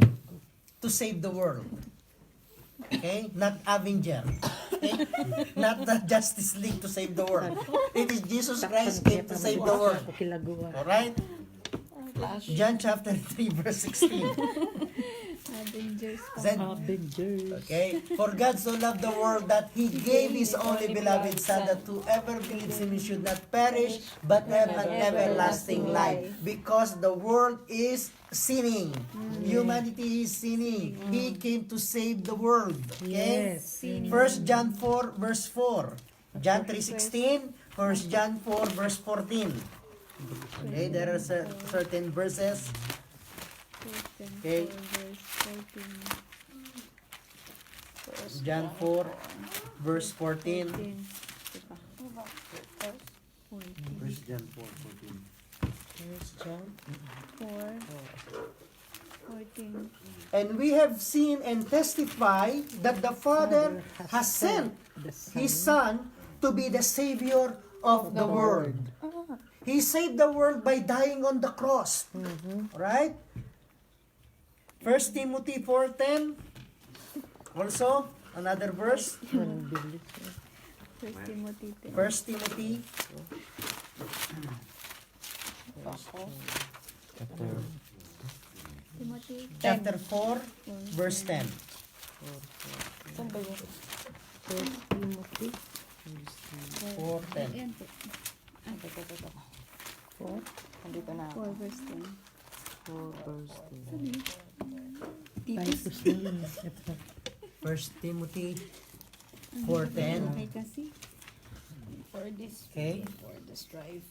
to save the world. Okay? Not Avenger. Okay? Not the Justice League to save the world. It is Jesus Christ came to save the world. Alright? John chapter 3 verse 16. Said, okay? For God so loved the world that He gave His only beloved Son, that whoever believes in Him should not perish but have an everlasting life. Because the world is sinning. Humanity is sinning. He came to save the world. Okay? Yes. 1 John 4 verse 4. John 3:16. 1 John 4 verse 14. Okay, there are certain verses. Okay. John 4 verse 14. First John 4:14. And we have seen and testify that the Father has sent His Son to be the Savior of the world. He saved the world by dying on the cross. Right? 1 Timothy 4:10. Also, another verse. 1 Timothy chapter 4 verse 10. Saan ba yun? 4:10. Andito na ako. 4 verse 10. 1 Timothy 4:10. Okay kasi. For this, Okay? for the strife.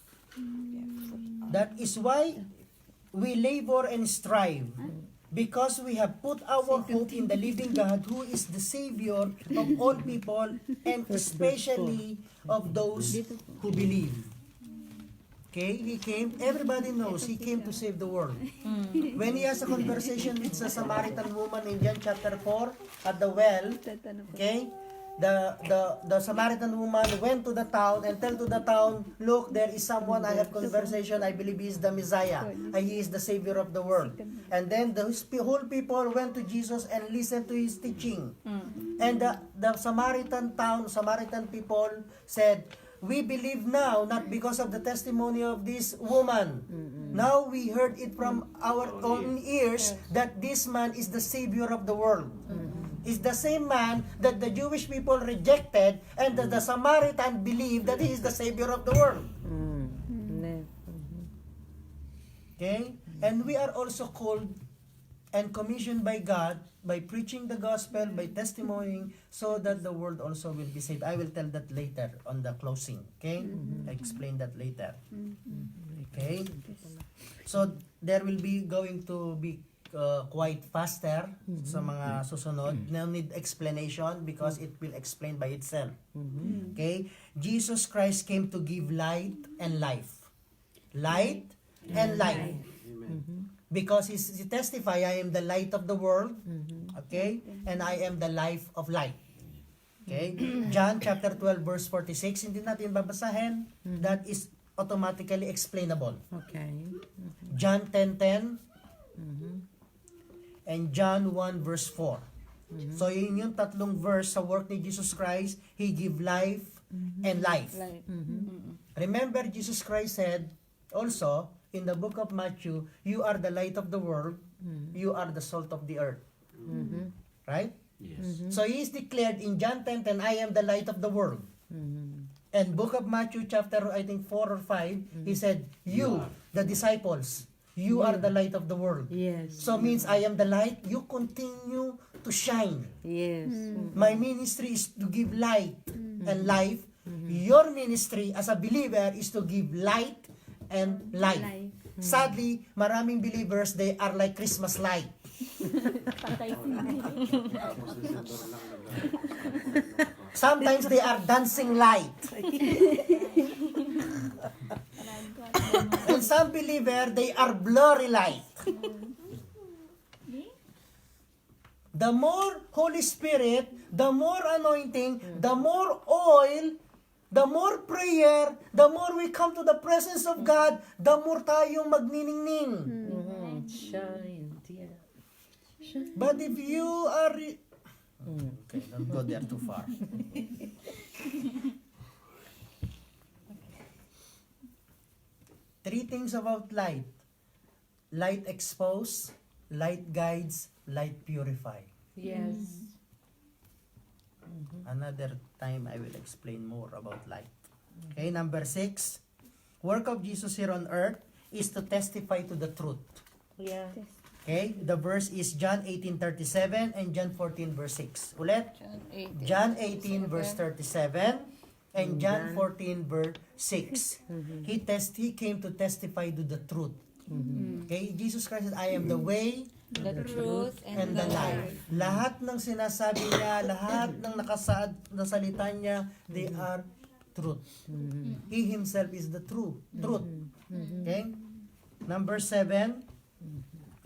That is why we labor and strive, because we have put our hope in the living God, who is the Savior of all people, and especially of those who believe. Okay? He came, everybody knows, He came to save the world. When He has a conversation with the Samaritan woman in John chapter 4 at the well, okay? The Samaritan woman went to the town and tell to the town, look, there is someone I have conversation, I believe he is the Messiah, he is the Savior of the world. And then the whole people went to Jesus and listened to His teaching. And the Samaritan people said, we believe now, not because of the testimony of this woman. Now we heard it from our own ears that this man is the Savior of the world. Is the same man that the Jewish people rejected, and that the Samaritan believed that He is the Savior of the world. Okay? And we are also called and commissioned by God by preaching the gospel, by testimonying, so that the world also will be saved. I will tell that later on the closing. Okay? I explain that later. Okay? So there will be going to be quite faster sa mga susunod. No need explanation because it will explain by itself. Okay? Jesus Christ came to give light and life. Light and life. Because he testify, I am the light of the world. Okay? And I am the life of light. Okay? John chapter 12 verse 46, hindi natin babasahin. That is automatically explainable. Okay. John 10:10 and John 1 verse 4. So yun yung tatlong verse sa work ni Jesus Christ. He give life and life. Life. Remember, Jesus Christ said also in the book of Matthew, you are the light of the world, you are the salt of the earth. Right? Yes. So he is declared in John 10:10, I am the light of the world. And book of Matthew chapter, I think 4 or 5, he said, you, the disciples, you are the light of the world. Yes. So means I am the light, you continue to shine. Yes. My ministry is to give light and life. Your ministry as a believer is to give light and life. Sadly, maraming believers, they are like Christmas light. Sometimes they are dancing light. And some believer, they are blurry light. The more Holy Spirit, the more anointing, the more oil, the more prayer, the more we come to the presence of God, the more tayong magniningning. Shine, dear. But if you are... Okay, don't go there too far. Three things about light. Light expose, light guides, light purify. Yes. Another time I will explain more about light. Okay, number 6. Work of Jesus here on earth is to testify to the truth. Yeah. Okay, the verse is John 18:37 and John 14 verse 6. Ulit. John 18 verse 37 and John 14 verse 6. He came to testify to the truth. Okay, Jesus Christ said, I am the way, The truth and the life. Lahat ng sinasabi niya, lahat ng nakasaad na salita niya, they are truth. He himself is the truth. Okay? Number 7,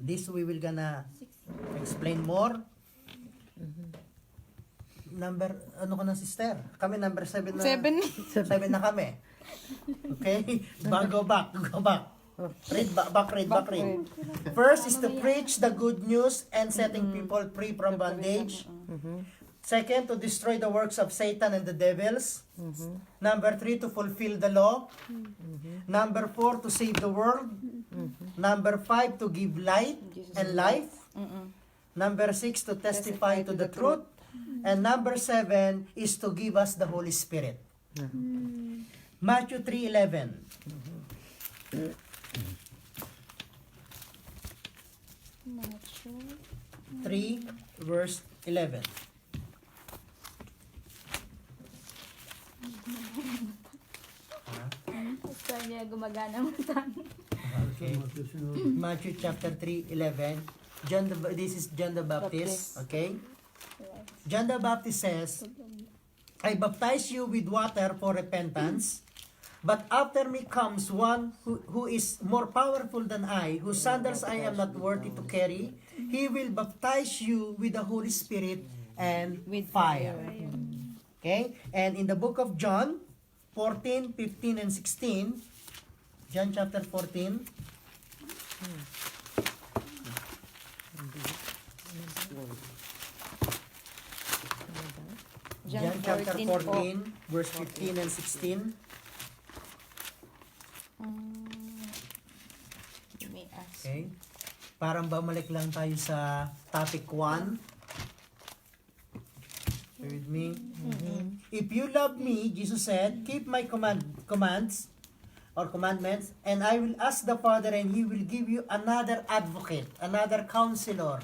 this we will gonna explain more. Number, ano ka na sister? Kami number 7 na. 7 na kami. Okay? Go back. Read back. First is to preach the good news and setting people free from bondage. Second, to destroy the works of Satan and the devils. Number 3, to fulfill the law. Number 4, to save the world. Number 5, to give light and life. Number 6, to testify to the truth. And number 7 is to give us the Holy Spirit. Matthew 3:11. 3 verse 11. Gusto niya gumagana mo tayo. Okay. Matthew chapter 3:11. This is John the Baptist. Okay. John the Baptist says, I baptize you with water for repentance, but after me comes one who is more powerful than I, whose sandals I am not worthy to carry. He will baptize you with the Holy Spirit and with fire. Okay? And in the book of John 14, 15, and 16, John chapter 14, John chapter 14, verse 15 and 16. You may ask. Okay? Parang bumalik lang tayo sa topic 1. Stay with me. If you love me, Jesus said, keep my commandments, and I will ask the Father, and He will give you another advocate, another counselor,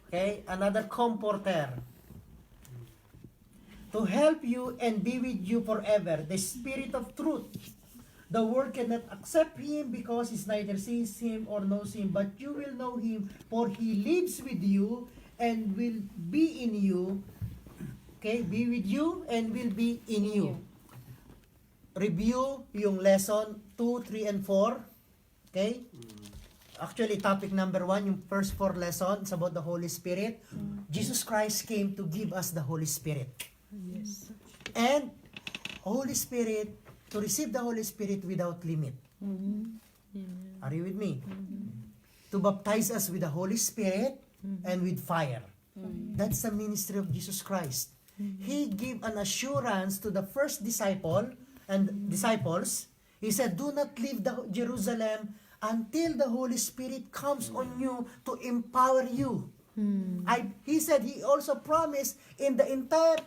okay, another comforter, to help you and be with you forever, the Spirit of truth. The world cannot accept him because it neither sees him or knows him, but you will know him, for he lives with you and will be in you. Okay, be with you and will be in you. Review yung lesson 2, 3, and 4. Okay? Actually, topic number 1, yung first 4 lessons about the Holy Spirit. Jesus Christ came to give us the Holy Spirit. Yes. And Holy Spirit, to receive the Holy Spirit without limit. Are you with me? To baptize us with the Holy Spirit and with fire. That's the ministry of Jesus Christ. He gave an assurance to the first disciples. He said, do not leave Jerusalem until the Holy Spirit comes on you to empower you. He said, he also promised in the entire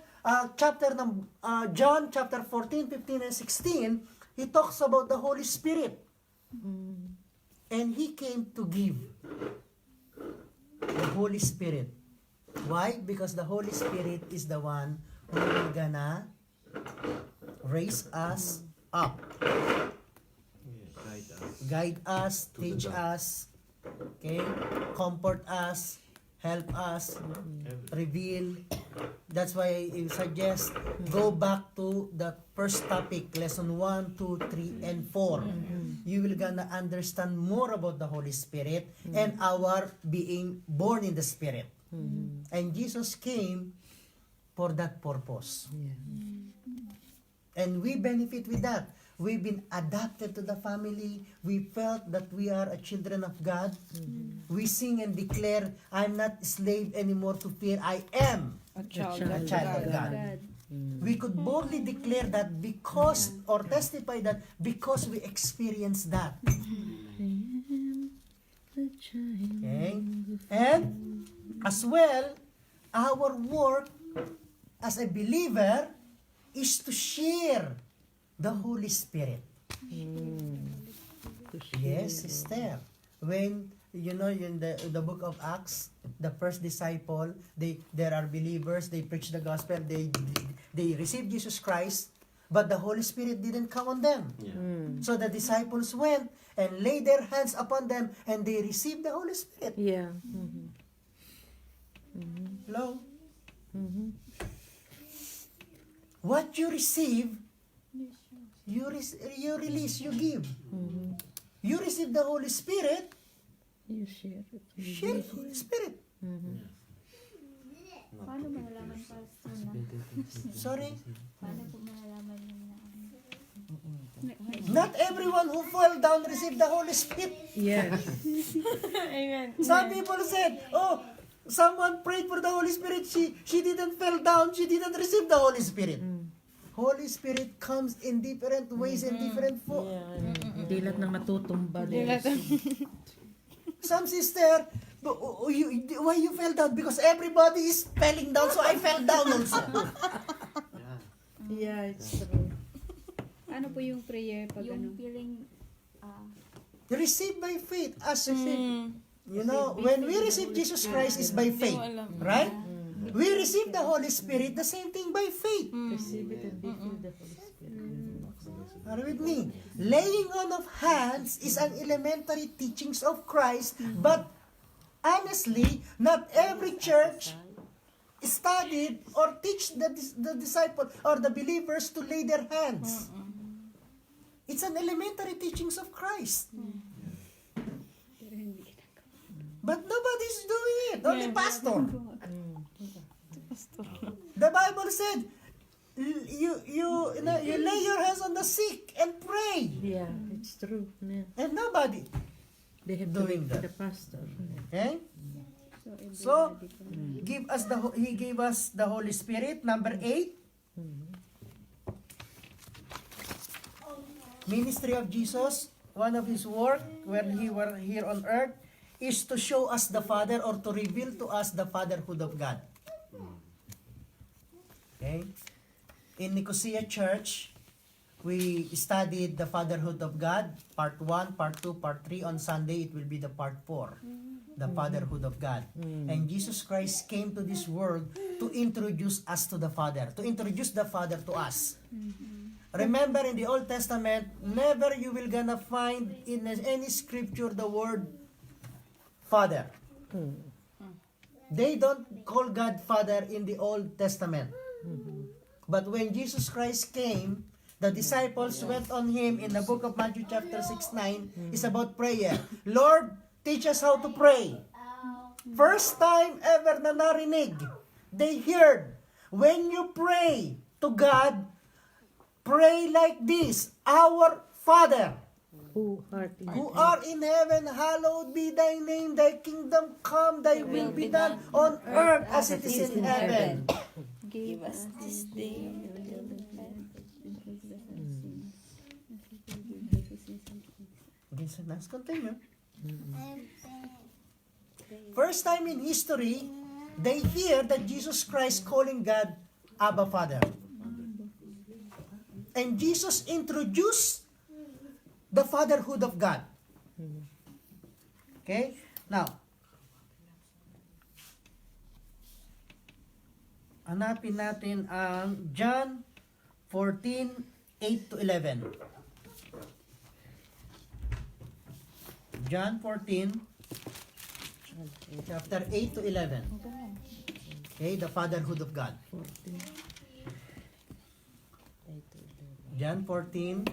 chapter ng John chapter 14, 15, and 16, he talks about the Holy Spirit. And he came to give the Holy Spirit. Why? Because the Holy Spirit is the one who will gonna raise us up, guide us, teach us, okay, comfort us, help us, reveal. That's why I suggest go back to the first topic, lesson 1, 2, 3, and 4. You will gonna understand more about the Holy Spirit and our being born in the Spirit. And Jesus came for that purpose. Yeah. And we benefit with that. We've been adopted to the family. We felt that we are a children of God. We sing and declare, I'm not a slave anymore to fear. I am A child a child of God. We could boldly declare that because, or testify that because we experienced that. Okay? And as well, our work as a believer is to share the Holy Spirit. Yes, sister. When, you know, in the book of Acts, the first disciple, there are believers, they preach the gospel, they receive Jesus Christ, but the Holy Spirit didn't come on them. Yeah. So the disciples went and laid their hands upon them and they received the Holy Spirit. Yeah. Hello? What you receive, you release, you give. You receive the Holy Spirit, You share it. share the Holy Spirit. Paano malalaman pastor na? Sorry? Paano po malalaman yun na? Not everyone who fell down received the Holy Spirit. Yes. Some people said, oh, someone prayed for the Holy Spirit, she didn't fell down, she didn't receive the Holy Spirit. Holy Spirit comes in different ways and different forms. Dilat ng matutumba din. Some sister, why you fell down? Because everybody is falling down, so I fell down also. Yeah, it's true. Ano po yung prayer pag ano? Yung feeling, Receive by faith. As you know, when we receive Jesus Christ is by faith, right? We receive the Holy Spirit, the same thing by faith. Receive it and be filled with the Holy Spirit. Are you with me? Laying on of hands is an elementary teachings of Christ, but honestly, not every church studied or teach the disciple or the believers to lay their hands. It's an elementary teachings of Christ. But nobody's doing it. Only pastor. The Bible said, you lay your hands on the sick and pray. Yeah, it's true. Yeah. And nobody. They have Doing to that. the pastor. Okay? So, He gave us the Holy Spirit. Number 8. Ministry of Jesus, one of His work when He were here on earth is to show us the Father or to reveal to us the fatherhood of God. Okay? In Nicosia Church, we studied the fatherhood of God, part 1, part 2, part 3. On Sunday, it will be the part 4. the fatherhood of God. And Jesus Christ came to this world to introduce us to the Father, to introduce the Father to us. Remember, in the Old Testament, never you will gonna find in any scripture the word Father. They don't call God Father in the Old Testament. But when Jesus Christ came, the disciples went on him in the book of Matthew chapter 6-9, is about prayer. Lord, teach us how to pray. First time ever na narinig, they heard, when you pray to God, pray like this, Our Father, Who art in who art in heaven, hallowed be thy name, thy kingdom come, thy will be done on earth as it is in heaven. Give us this day Okay, so let's continue. First time in history, they hear that Jesus Christ calling God Abba Father. And Jesus introduced the fatherhood of God. Okay? Now, hanapin natin ang John 14:8-11. John 14, chapter 8-11. Okay, the fatherhood of God. John 14,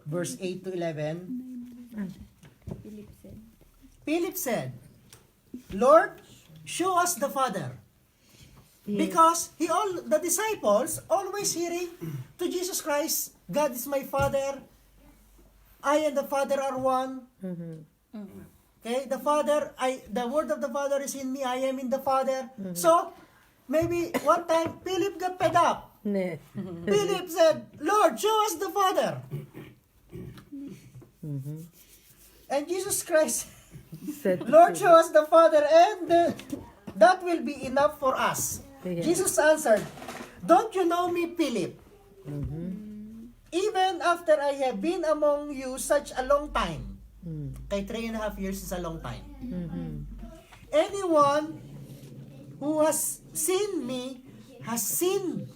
verse 8-11. Philip said. Philip said, Lord, show us the Father. Because the disciples always hearing to Jesus Christ, God is my Father, I and the Father are one. Okay, the word of the Father is in me, I am in the Father. So, maybe one time, Philip got fed up. Ne. Philip said, Lord, show us the Father. And Jesus Christ, Said, Lord, show us the Father, and that will be enough for us. Yeah. Jesus answered, don't you know me, Philip? Even after I have been among you such a long time, kay 3.5 years is a long time. Anyone who has seen me has seen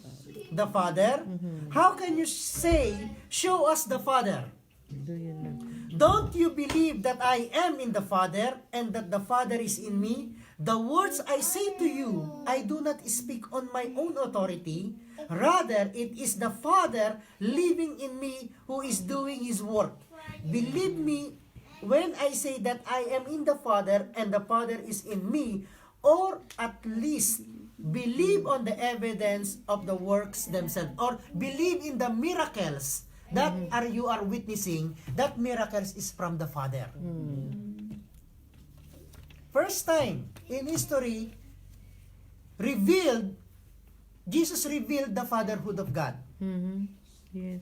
the Father. How can you say, show us the Father? Do you know? Don't you believe that I am in the Father and that the Father is in me? The words I say to you, I do not speak on my own authority. Rather, it is the Father living in me who is doing His work. Believe me when I say that I am in the Father and the Father is in me, or at least believe on the evidence of the works themselves, or believe in the miracles that you are witnessing. That miracles is from the Father. First time in history, Jesus revealed the fatherhood of God. Yes.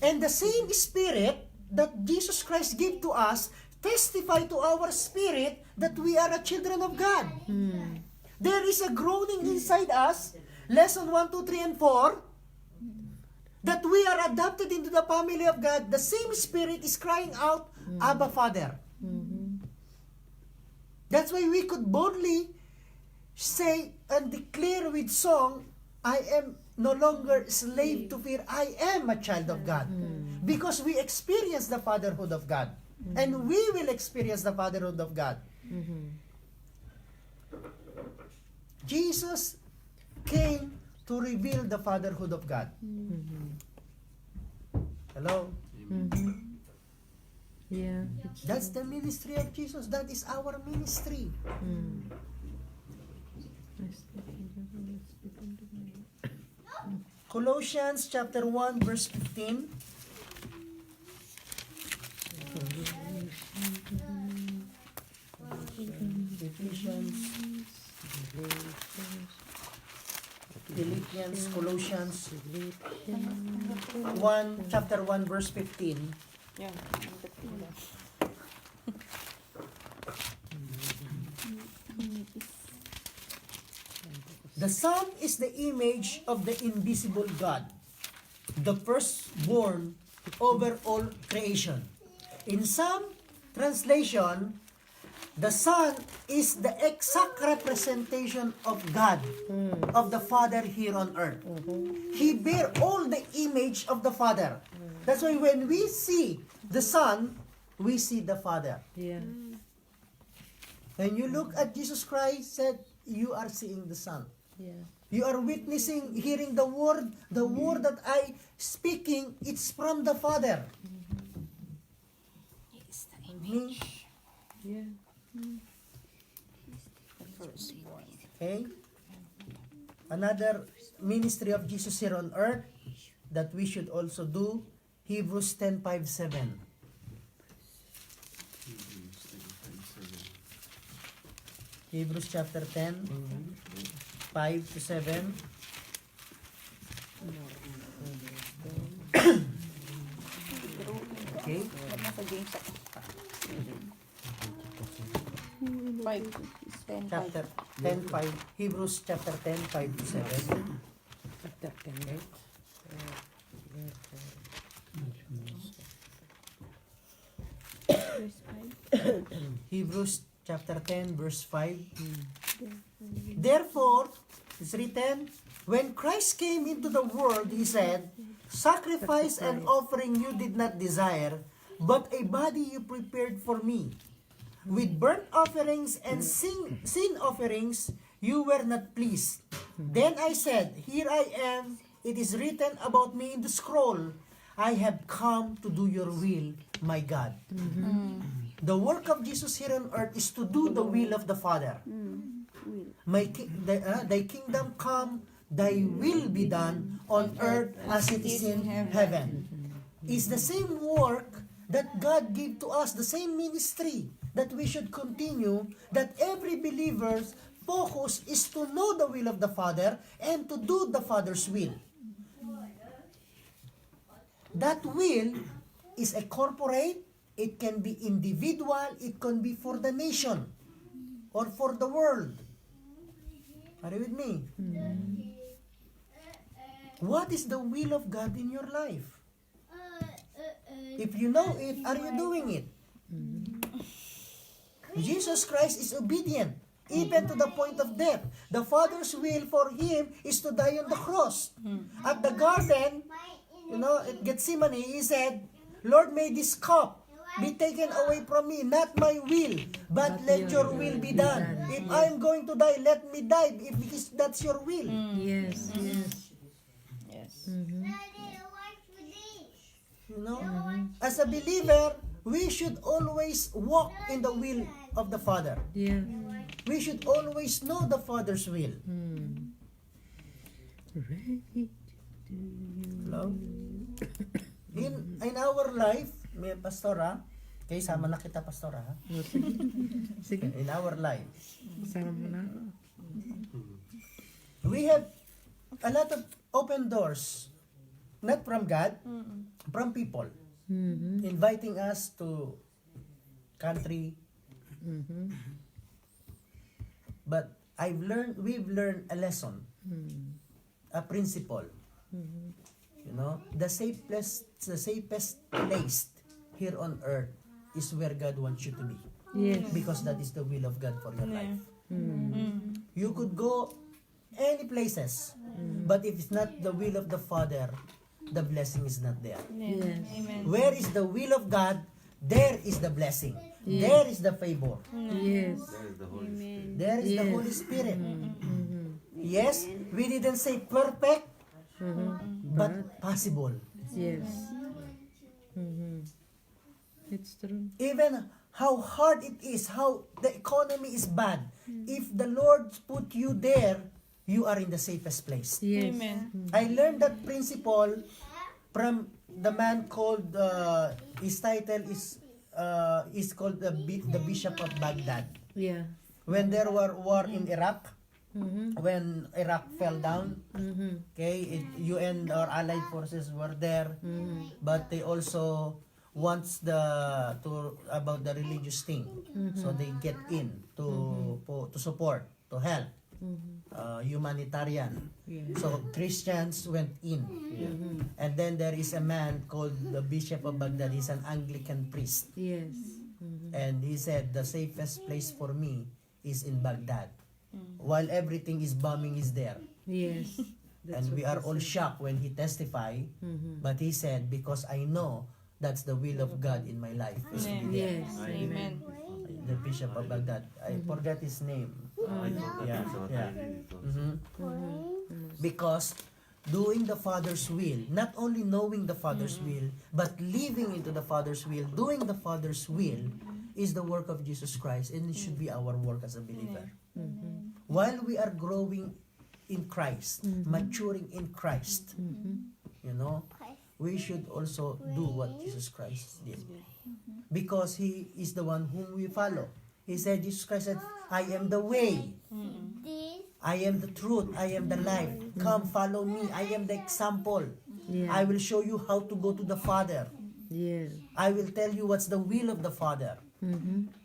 And the same Spirit that Jesus Christ gave to us testify to our spirit that we are a children of God. There is a groaning inside us, lesson 1, 2, 3, and 4, that we are adopted into the family of God. The same Spirit is crying out, Abba, Father. That's why we could boldly say and declare with song, I am no longer slave to fear. I am a child of God. Because we experience the fatherhood of God. And we will experience the fatherhood of God. Jesus came to reveal the fatherhood of God. Hello? Yeah. That's the ministry of Jesus. That is our ministry. Colossians chapter 1 verse 15. Philippians, Colossians 1, chapter 1 verse 15. The Son is the image of the invisible God, the firstborn over all creation. In Psalm translation, the Son is the exact representation of God, of the Father here on earth. He bear all the image of the Father. That's why when we see the Son, we see the Father. Yeah. When you look at Jesus Christ, said, you are seeing the Son. Yeah. You are witnessing, hearing the word that I speaking, it's from the Father. Me. Yeah. Okay? Another ministry of Jesus here on earth that we should also do, Hebrews 10:5-7. Hebrews chapter 10, 5-7. Okay? Nasa James ako. 5. Chapter 10:5. Hebrews chapter 10, 5-7. Chapter 10. Verse 5. Hebrews chapter 10, verse 5. Therefore, it's written, when Christ came into the world, he said, sacrifice and offering you did not desire, but a body you prepared for me. With burnt offerings and sin offerings, you were not pleased. Then I said, here I am, it is written about me in the scroll, I have come to do your will, my God. The work of Jesus here on earth is to do the will of the Father. Thy kingdom come, thy will be done on earth as it is in heaven. It's the same work that God gave to us, the same ministry that we should continue, that every believer's focus is to know the will of the Father and to do the Father's will. That will is a corporate, it can be individual, it can be for the nation or for the world. Are you with me? What is the will of God in your life? If you know it, are you doing it? Jesus Christ is obedient, even to the point of death. The Father's will for him is to die on the cross. At the garden, at Gethsemane, he said, Lord, may this cup be taken away from me, not my will, but let your will be done. If I'm going to die, let me die, because that's your will. Yes. Yes. Yes. As a believer, we should always walk in the will of the Father. Yeah. We should always know the Father's will. Ready to do Hello? In our life, may pastora, kaya sama na kita pastora, ha? your... Sige. In our life, Sama mo na ako. we have a lot of open doors, not from God, from people, inviting us to country. But we've learned a lesson, a principle. The safest place here on earth is where God wants you to be. Yes. Because that is the will of God for your life. You could go any places, but if it's not the will of the Father, the blessing is not there. Yes. Amen. Where is the will of God, there is the blessing. There is the favor. Yes. There is the Holy Spirit. There is the Holy Spirit. Yes, we didn't say perfect, but possible. Yes. It's true. Even how hard it is, how the economy is bad, if the Lord put you there, you are in the safest place. Yes. Amen. I learned that principle from the man called, his title is called the Bishop of Baghdad. Yeah. When there were war in Iraq, when Iraq fell down, okay, UN or Allied forces were there, but they also wants about the religious thing, so they get in to support, to help, humanitarian. So Christians went in, and then there is a man called the Bishop of Baghdad. He's an Anglican priest. Yes. And he said, the safest place for me is in Baghdad. While everything is bombing is there. Yes. And we are all shocked when he testified. But he said, because I know that's the will of God in my life. Is to be there. Yes. Amen. The Bishop of Baghdad. I forget his name. I thought Yeah, that is what yeah. I read it also. Because doing the Father's will, not only knowing the Father's will, but living into the Father's will, doing the Father's will, is the work of Jesus Christ, and it should be our work as a believer. While we are growing in Christ, maturing in Christ, you know, we should also do what Jesus Christ did. Because He is the one whom we follow. He said, Jesus Christ said, I am the way. I am the truth. I am the life. Come follow me. I am the example. Yeah. I will show you how to go to the Father. Yes. I will tell you what's the will of the Father.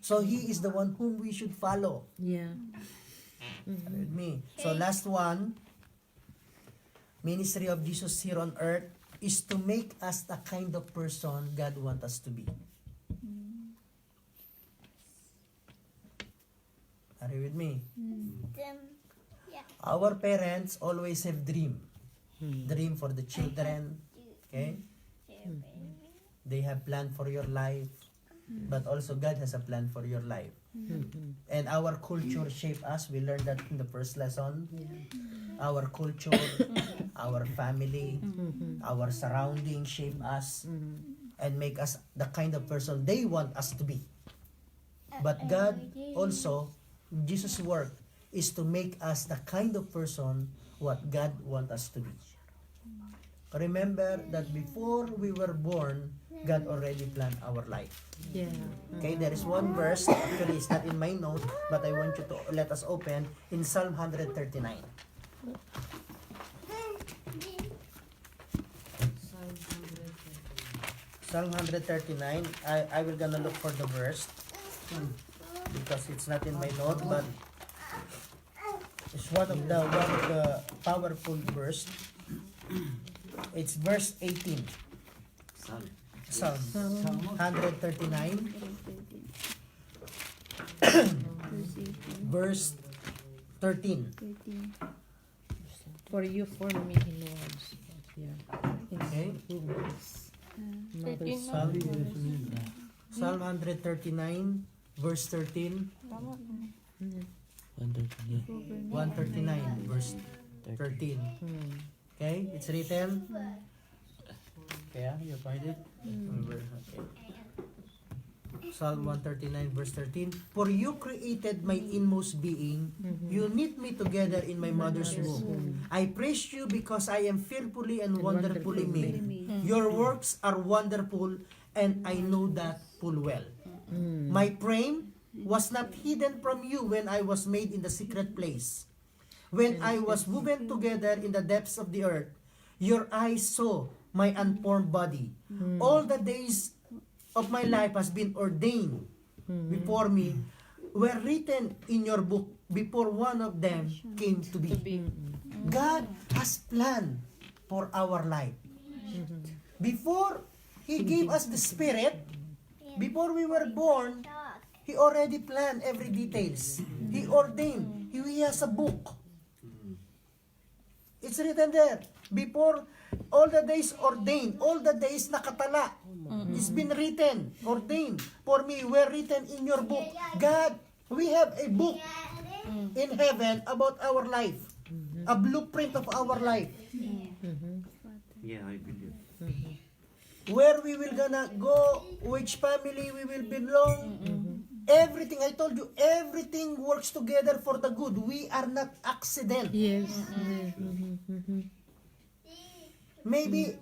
So He is the one whom we should follow. Yeah. With me. So last one, ministry of Jesus here on earth is to make us the kind of person God wants us to be. Are you with me? Our parents always have dream. Dream for the children. Okay? They have plan for your life. But also God has a plan for your life. And our culture shape us. We learned that in the first lesson. Our culture, our family, our surroundings shape us and make us the kind of person they want us to be. But God also, Jesus' work is to make us the kind of person what God wants us to be. Remember that before we were born, God already planned our life. Yeah. Okay, there is one verse, actually it's not in my note, but I want you to let us open in Psalm 139. Psalm 139, I will gonna look for the verse because it's not in my note, but it's one of the powerful verse. It's verse 18. Son. Psalm 139, verse 13. For you formed me in words. Yeah. Okay. Psalm, Psalm 139, verse 13. 139, verse 13. Okay, it's written. Okay, you find it? Okay. Psalm 139, verse 13. For you created my inmost being. You knit me together in my mother's womb. I praise you because I am fearfully and wonderfully made. Your works are wonderful, and I know that full well. My frame was not hidden from you when I was made in the secret place. When I was woven together in the depths of the earth, your eyes saw my unformed body. All the days of my life has been ordained before me, were written in your book before one of them came to be. God has planned for our life. Before He gave us the Spirit, before we were born, He already planned every details. He ordained. He has a book. It's written there. Before all the days ordained, all the days nakatala. It's been written, ordained. For me, were written in your book. God, we have a book in heaven about our life. A blueprint of our life. Yeah, I believe. Where we will gonna go, which family we will belong. Everything, I told you, everything works together for the good. We are not accident. Yes. Maybe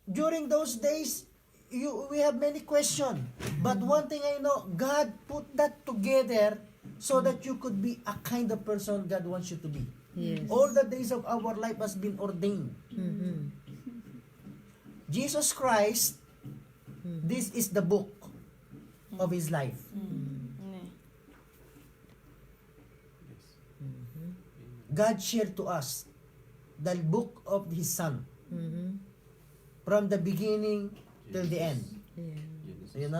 during those days, we have many questions. But one thing I know, God put that together so that you could be a kind of person God wants you to be. Yes. All the days of our life has been ordained. Jesus Christ, this is the book of His life. God shared to us the book of His Son. From the beginning till the end. Yeah. So you know,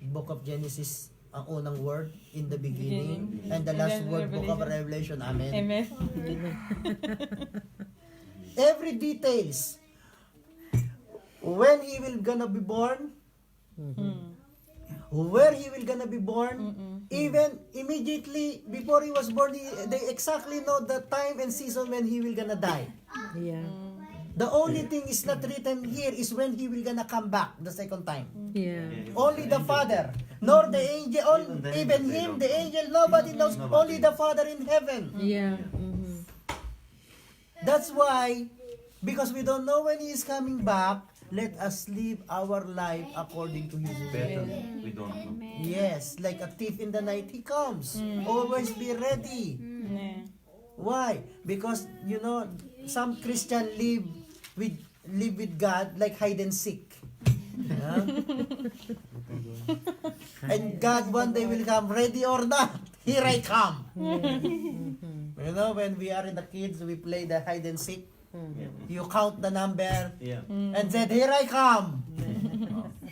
book of Genesis ang unang word, in the beginning, and the last word, book of Revelation. Amen. Amen. Every details. When he will gonna be born, where he will gonna be born, even immediately before he was born, they exactly know the time and season when he will gonna die. Yeah. The only thing is not written here is when he will gonna come back the second time. Yeah. Only the Father, nor the angel, even him, the angel, nobody knows. Only the Father in heaven. Yeah. That's why, because we don't know when he is coming back, let us live our life according to his Better, will. we don't know. Yes, like a thief in the night, he comes. Always be ready. Yeah. Why? Because, you know, some Christian live with God like hide and seek. Yeah? And God one day will come, ready or not, here I come. You know, when we are in the kids, we play the hide and seek. You count the number Yeah. and said, here I come.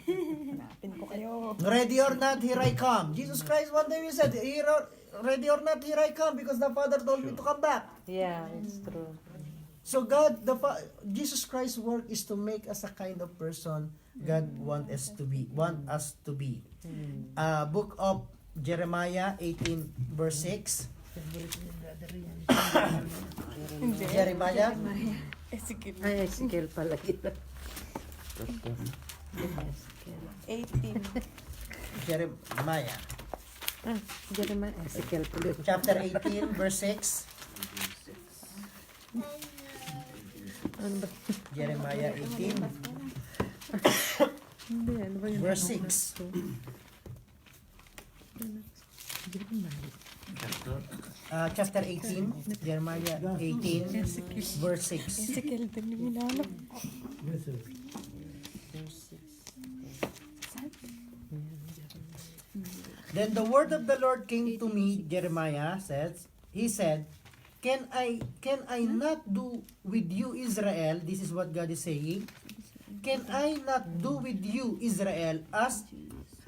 Hanapin ko kayo. Ready or not, here I come. Jesus Christ one day we said, ready or not, here I come, because the Father told me to come back. Yeah, it's true. So God, Jesus Christ's work is to make us a kind of person God want us to be. Book of Jeremiah 18 verse 6. Jeremiah Ezekiel Ay, Ezekiel pala kita. 18. Jeremiah Ah, Jeremiah, Ezekiel pala. chapter 18 verse 6. Ano ba? Jeremiah 18 Hindi, ano ba yun? verse 6. Chapter 18, Jeremiah 18 verse 6. Ezekiel, dali minalap. Yes, sir. Then the word of the Lord came to me, Jeremiah says, he said, Can I not do with you, Israel? This is what God is saying. Can I not do with you, Israel, as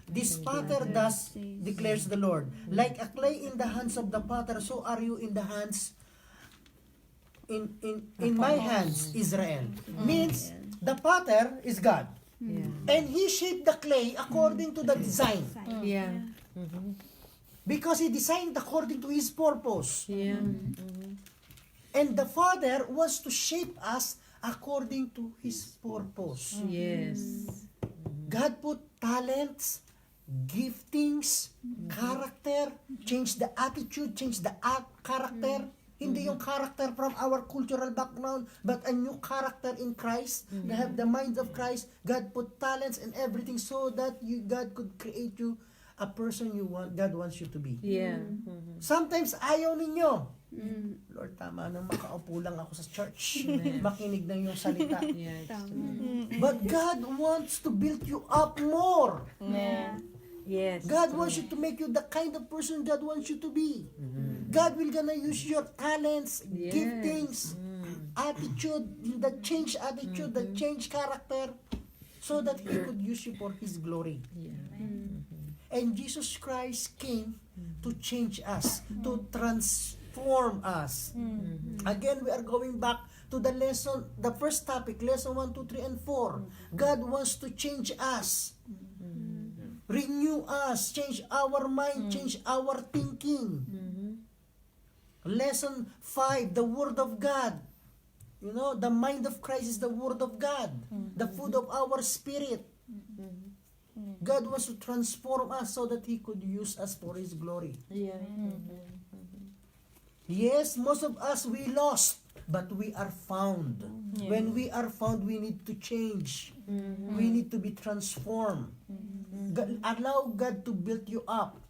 this potter does, declares the Lord. Like a clay in the hands of the potter, so are you in the hands, in my hands, Israel. Means, the potter is God. Yeah. And he shaped the clay according to the design. Yeah. Because he designed according to his purpose. Yeah. And the Father wants to shape us according to his purpose. Yes. God put talents, giftings, character, change the attitude, change the character. Hindi yung character from our cultural background, but a new character in Christ. They have the mind of Christ. God put talents and everything so that God could create you a person God wants you to be. Yeah. Sometimes ayaw ninyo. Lord, tama nang makaupo lang ako sa church. Makinig na yung salita. Yeah, it's true. But God wants to build you up more. Yeah. Yes. God wants you to make you the kind of person God wants you to be. God will gonna use your talents, Yes. giftings, attitude, the change attitude, the change character, so that He could use you for His glory. And Jesus Christ came to change us, to transform us. Again, we are going back to the lesson, the first topic, lesson 1, 2, 3, and 4. God wants to change us. Renew us, change our mind, change our thinking. Lesson 5, the Word of God. You know, the mind of Christ is the Word of God, the food of our spirit. God wants to transform us so that He could use us for His glory. Yeah. Yes, most of us, we lost, but we are found. When we are found, we need to change. We need to be transformed. Allow God to build you up.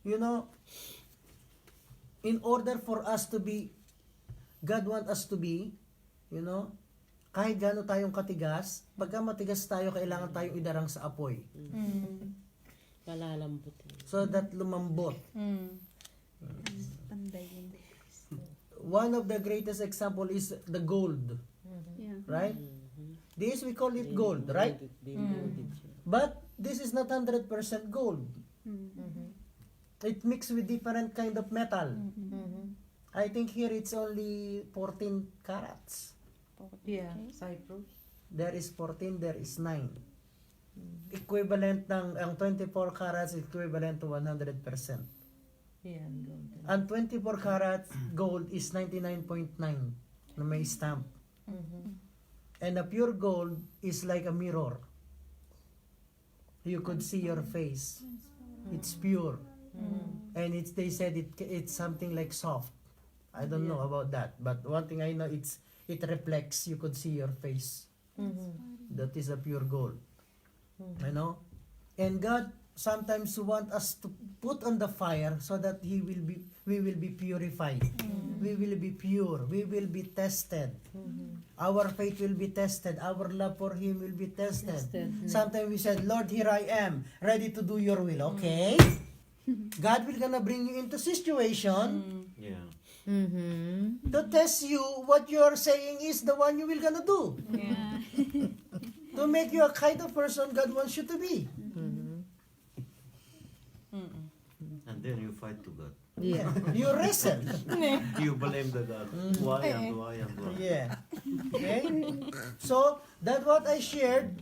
You know, in order for us to be, God want us to be, you know, kahit gaano tayong katigas, pagka matigas tayo, kailangan tayong idarang sa apoy. Palalambot. So that lumambot. Panday yun. One of the greatest example is the gold. Yeah. Right? This we call it gold, right? But this is not 100% gold. It mixed with different kind of metal. I think here it's only 14 carats. Yeah, Cyprus. There is 14, there is 9. Equivalent ang 24 carats equivalent to 100%. Yeah, and gold. Ang 24 carats gold is 99.9 na may stamp. And a pure gold is like a mirror. You could see your face. It's pure. And they said it's something like soft. I don't know about that, but one thing I know, it reflects. You could see your face. That is a pure gold. You know, and God sometimes want us to put on the fire so that we will be purified. We will be pure. We will be tested. Our faith will be tested. Our love for Him will be tested. Sometimes we said, Lord, here I am, ready to do your will. Okay. God will gonna bring you into situation Yeah. to test you what you are saying is the one you will gonna do. Yeah. To make you a kind of person God wants you to be. And then you fight to God. Yeah. You wrestle. You blame the God. Why and why and why? Yeah. Okay? So, that what I shared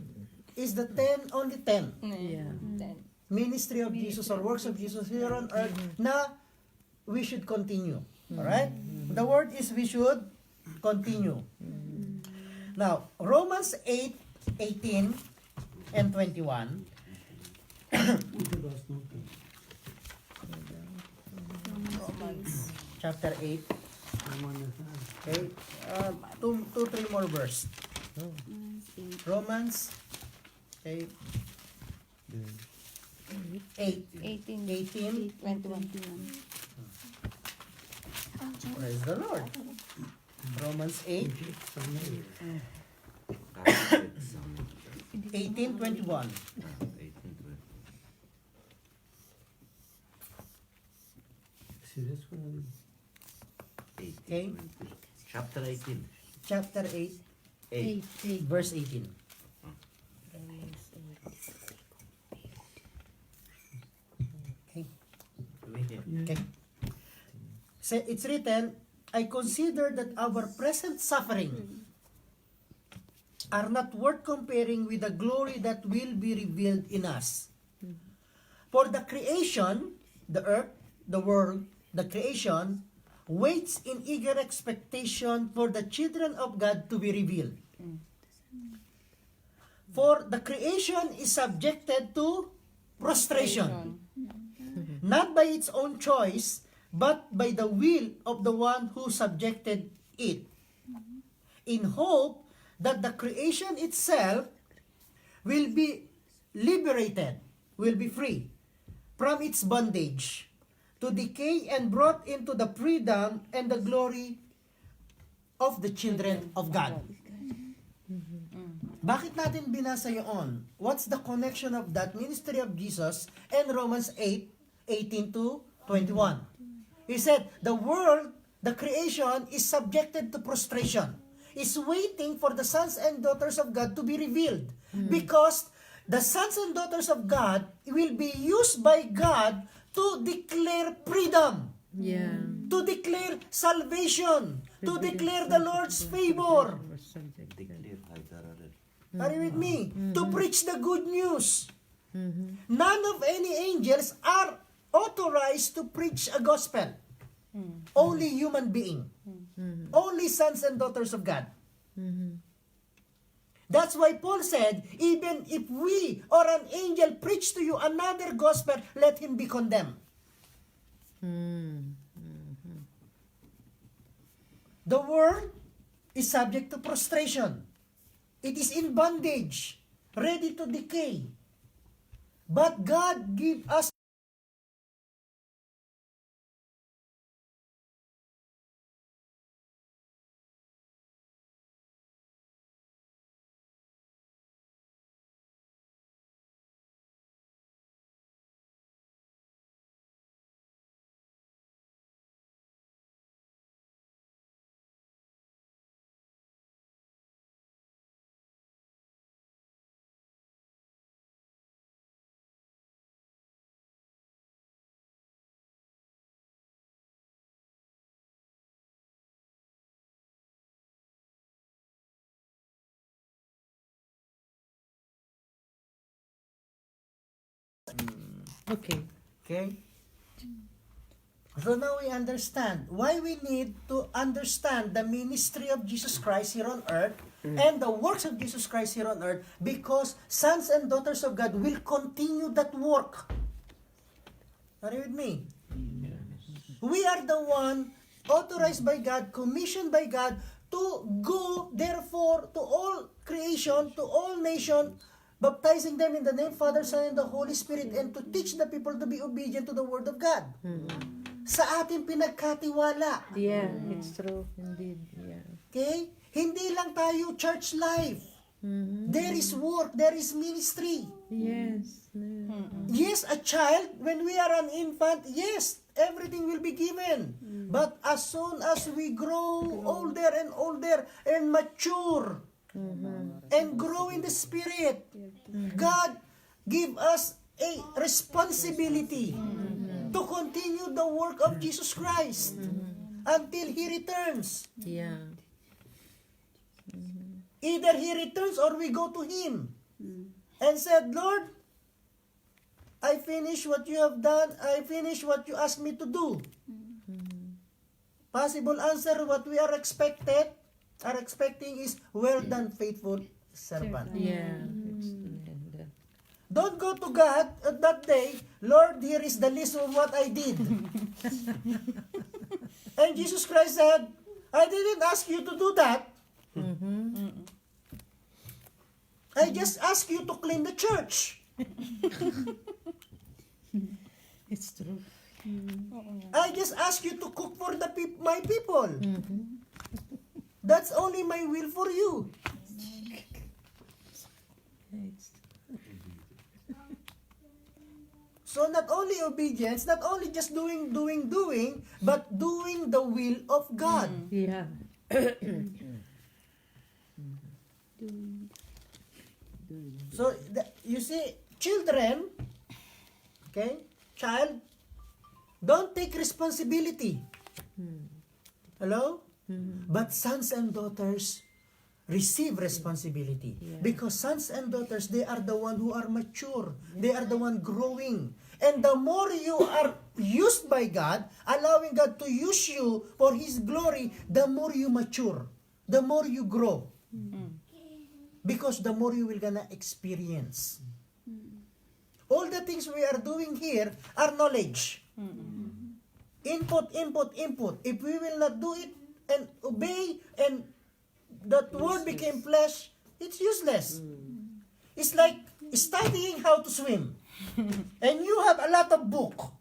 is the 10, only 10. Yeah. Ministry of Jesus or works of Jesus here on earth na we should continue. Alright? The word is we should continue. Now, Romans 8:18 and 21. Chapter 8. Okay? Two, three more verse. Romans 8. 18, 18. 21. Praise the Lord. Romans 8, 18, 21. 18, Okay. 20. Chapter 18. Chapter 8, 8. verse 18. Okay. Okay. So it's written, I consider that our present suffering are not worth comparing with the glory that will be revealed in us. For the creation, the earth, the world, the creation, waits in eager expectation for the children of God to be revealed. For the creation is subjected to prostration, not by its own choice, but by the will of the one who subjected it, in hope that the creation itself will be liberated, will be free from its bondage to decay and brought into the freedom and the glory of the children of God. Bakit natin binasa yun? What's the connection of that ministry of Jesus and Romans 8:18 to 21? He said, the world, the creation, is subjected to prostration. Is waiting for the sons and daughters of God to be revealed. Because the sons and daughters of God will be used by God to declare freedom. Yeah. To declare salvation. To declare the Lord's favor. Declare Hyderabad. Are you with me? To preach the good news. None of any angels are authorized to preach a gospel. Only human being. Only sons and daughters of God. That's why Paul said, even if we or an angel preach to you another gospel, let him be condemned. The world is subject to prostration. It is in bondage, ready to decay. But God give us Okay. Okay? So now we understand why we need to understand the ministry of Jesus Christ here on earth and the works of Jesus Christ here on earth, because sons and daughters of God will continue that work. Are you with me? We are the one authorized by God, commissioned by God to go, therefore, to all creation, to all nations, baptizing them in the name of Father, Son, and the Holy Spirit, and to teach the people to be obedient to the Word of God. Sa ating pinagkatiwala. Yeah, it's true. Indeed. Yeah. Okay? Hindi lang tayo church life. There is work, there is ministry. Yes. Yes, a child, when we are an infant, yes, everything will be given. But as soon as we grow older and older and mature and grow in the Spirit, God give us a responsibility to continue the work of Jesus Christ until He returns. Yeah. Either He returns or we go to Him and said, Lord, I finish what you have done. I finish what you asked me to do. Possible answer, what we are expecting is, well done, faithful servant. Yeah. Don't go to God at that day, Lord, here is the list of what I did. And Jesus Christ said, I didn't ask you to do that. I just asked you to clean the church. It's true. I just asked you to cook for my people. That's only my will for you. It's So not only obedience, not only just doing, but doing the will of God. yeah. So you see, children, okay, child, don't take responsibility. Hello? But sons and daughters receive responsibility. Because sons and daughters, they are the one who are mature. They are the one growing. And the more you are used by God, allowing God to use you for His glory, the more you mature, the more you grow. Because the more you will gonna experience. All the things we are doing here are knowledge. Input. If we will not do it and obey, and that word became flesh, it's useless. It's like studying how to swim. And you have a lot of book,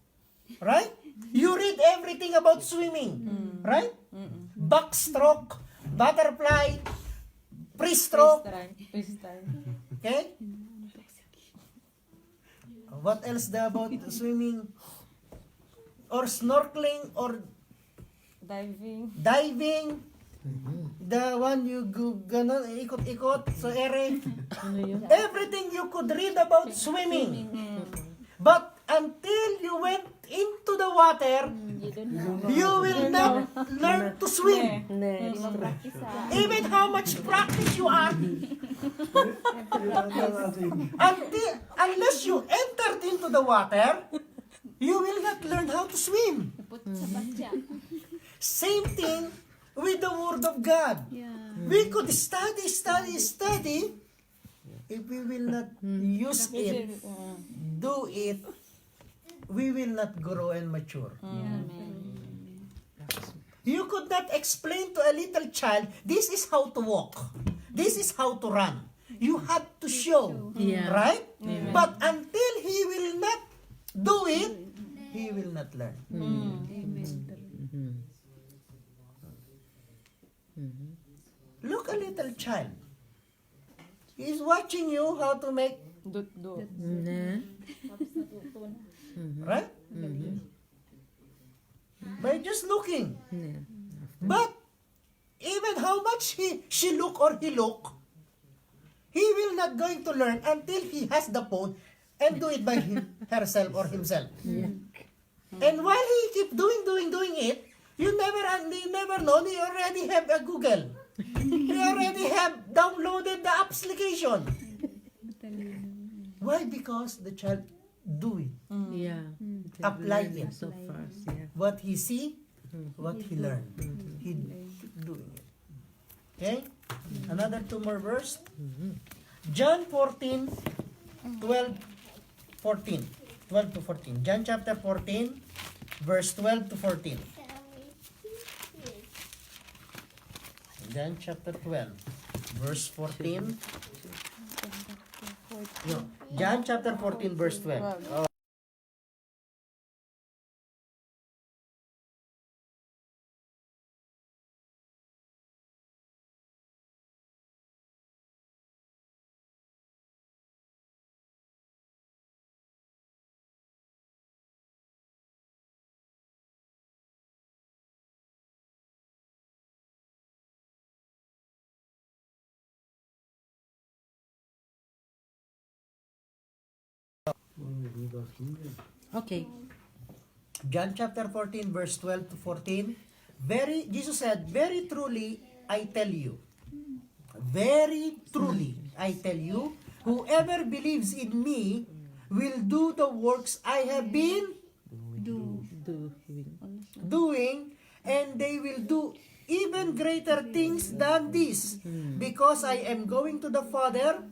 right? You read everything about swimming, right? Backstroke, butterfly, pre-stroke, okay? What else about swimming? Or snorkeling, or diving. The one you gonna ikot-ikot sa ere. Everything you could read about swimming. But until you went into the water, you will not learn to swim. Even how much practice you are, unless you entered into the water, you will not learn how to swim. Same thing with the Word of God. We could study. If we will not use it, do it, we will not grow and mature. You could not explain to a little child, this is how to walk. This is how to run. You have to show, right? But until he will not do it, he will not learn. Look a little child. He is watching you how to make, right? By just looking. But even how much she look or he look, he will not going to learn until he has the phone and do it by herself or himself. And while he keep doing it, you never know, he already have a Google. He already have downloaded the application. Why? Because the child do it. Yeah. Apply Learning it. so fast, yeah. What he see, what he learned. He keep doing it. Okay? Another 2 more verse. John 14, 12, 14. 12 to 14. John chapter 14, verse 12 to 14. John chapter 12, verse 14. No, John chapter 14, verse 12. Oh. Okay. John chapter 14, verse 12 to 14. Jesus said, very truly, I tell you. Very truly, I tell you, whoever believes in me will do the works I have been doing, and they will do even greater things than this, because I am going to the Father,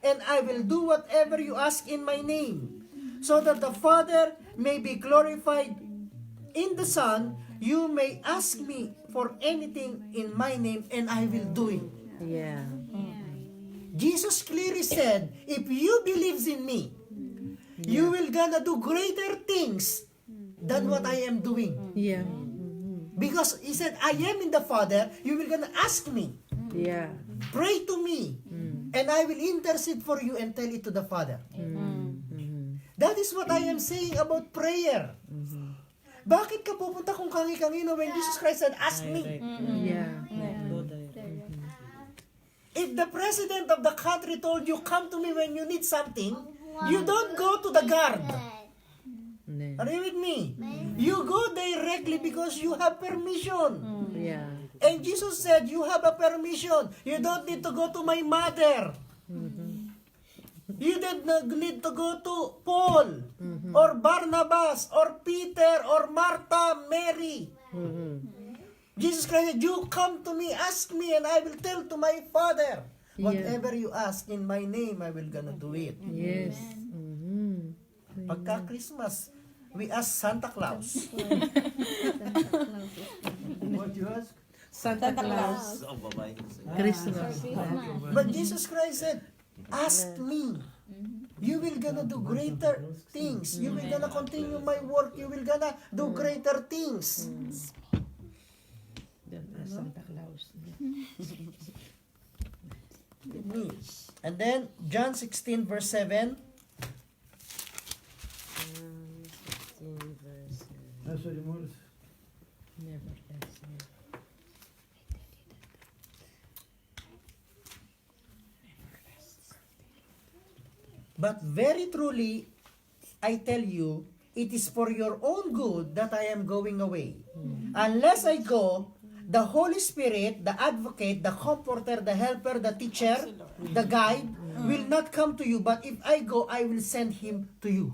and I will do whatever you ask in my name, so that the Father may be glorified in the Son. You may ask me for anything in my name, and I will do it. Yeah. Jesus clearly said, if you believes in me, you will gonna do greater things than what I am doing. Yeah. Because he said, I am in the Father, you will gonna ask me, Yeah. pray to me, and I will intercede for you and tell it to the Father. That is what I am saying about prayer. Bakit ka pupunta kung kangi-kangino when Jesus Christ said, ask me? Yeah. If the president of the country told you, come to me when you need something, you don't go to the guard. Are you with me? You go directly because you have permission. Yeah. And Jesus said, you have a permission. You don't need to go to my mother. You did not need to go to Paul, or Barnabas, or Peter, or Martha, Mary. Jesus Christ said, you come to me, ask me, and I will tell to my Father. Whatever you ask in my name, I will gonna do it. Yes. Pagka Christmas, we ask Santa Claus. What you ask? Santa Claus. Oh, bye-bye. Christmas. But Jesus Christ said, ask me. You will gonna do greater things. You will gonna continue my work. You will gonna do greater things. Santa Claus. Me. And then, John 16 verse 7. Sorry, Morris. Never ends. But very truly, I tell you, it is for your own good that I am going away. Unless I go, the Holy Spirit, the Advocate, the Comforter, the Helper, the Teacher, the Guide, will not come to you. But if I go, I will send him to you.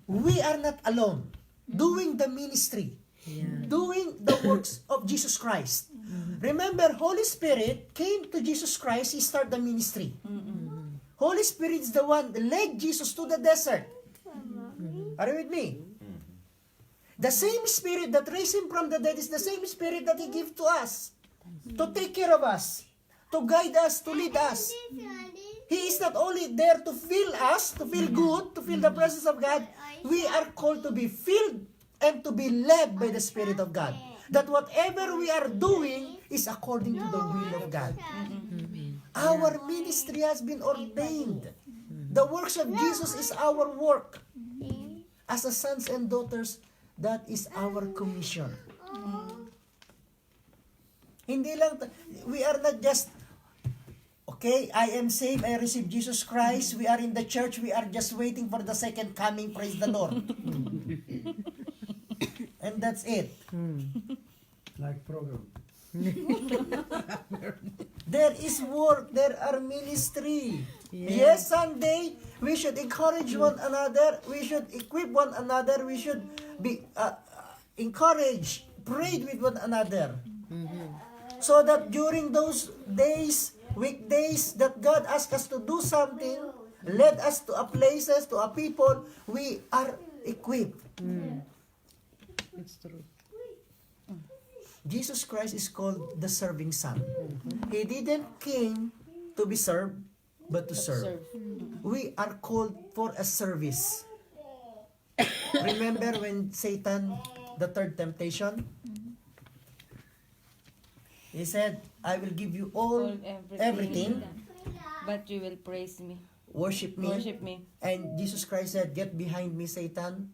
We are not alone doing the ministry, doing the works of Jesus Christ. Remember, Holy Spirit came to Jesus Christ, he started the ministry. Holy Spirit is the one that led Jesus to the desert. Are you with me? The same Spirit that raised him from the dead is the same Spirit that he gave to us, to take care of us, to guide us, to lead us. He is not only there to fill us, to feel good, to feel the presence of God. We are called to be filled and to be led by the Spirit of God. That whatever we are doing is according to the will of God. Our ministry has been ordained. The works of Jesus is our work. As the sons and daughters, that is our commission. Hindi lang, we are not just, okay, I am saved, I received Jesus Christ, we are in the church, we are just waiting for the second coming, praise the Lord. And that's it. Like program. There is work, there are ministry. Yes, Sunday, we should encourage one another. We should equip one another. We should be encouraged, prayed with one another. So that during those days, weekdays, that God asks us to do something, led us to a places, to a people, we are equipped. It's true. Jesus Christ is called the serving son. He didn't came to be served, but to serve. We are called for a service. Remember when Satan, the third temptation, he said, I will give you all everything, But you will praise me. worship me. Worship me. And Jesus Christ said, get behind me, Satan,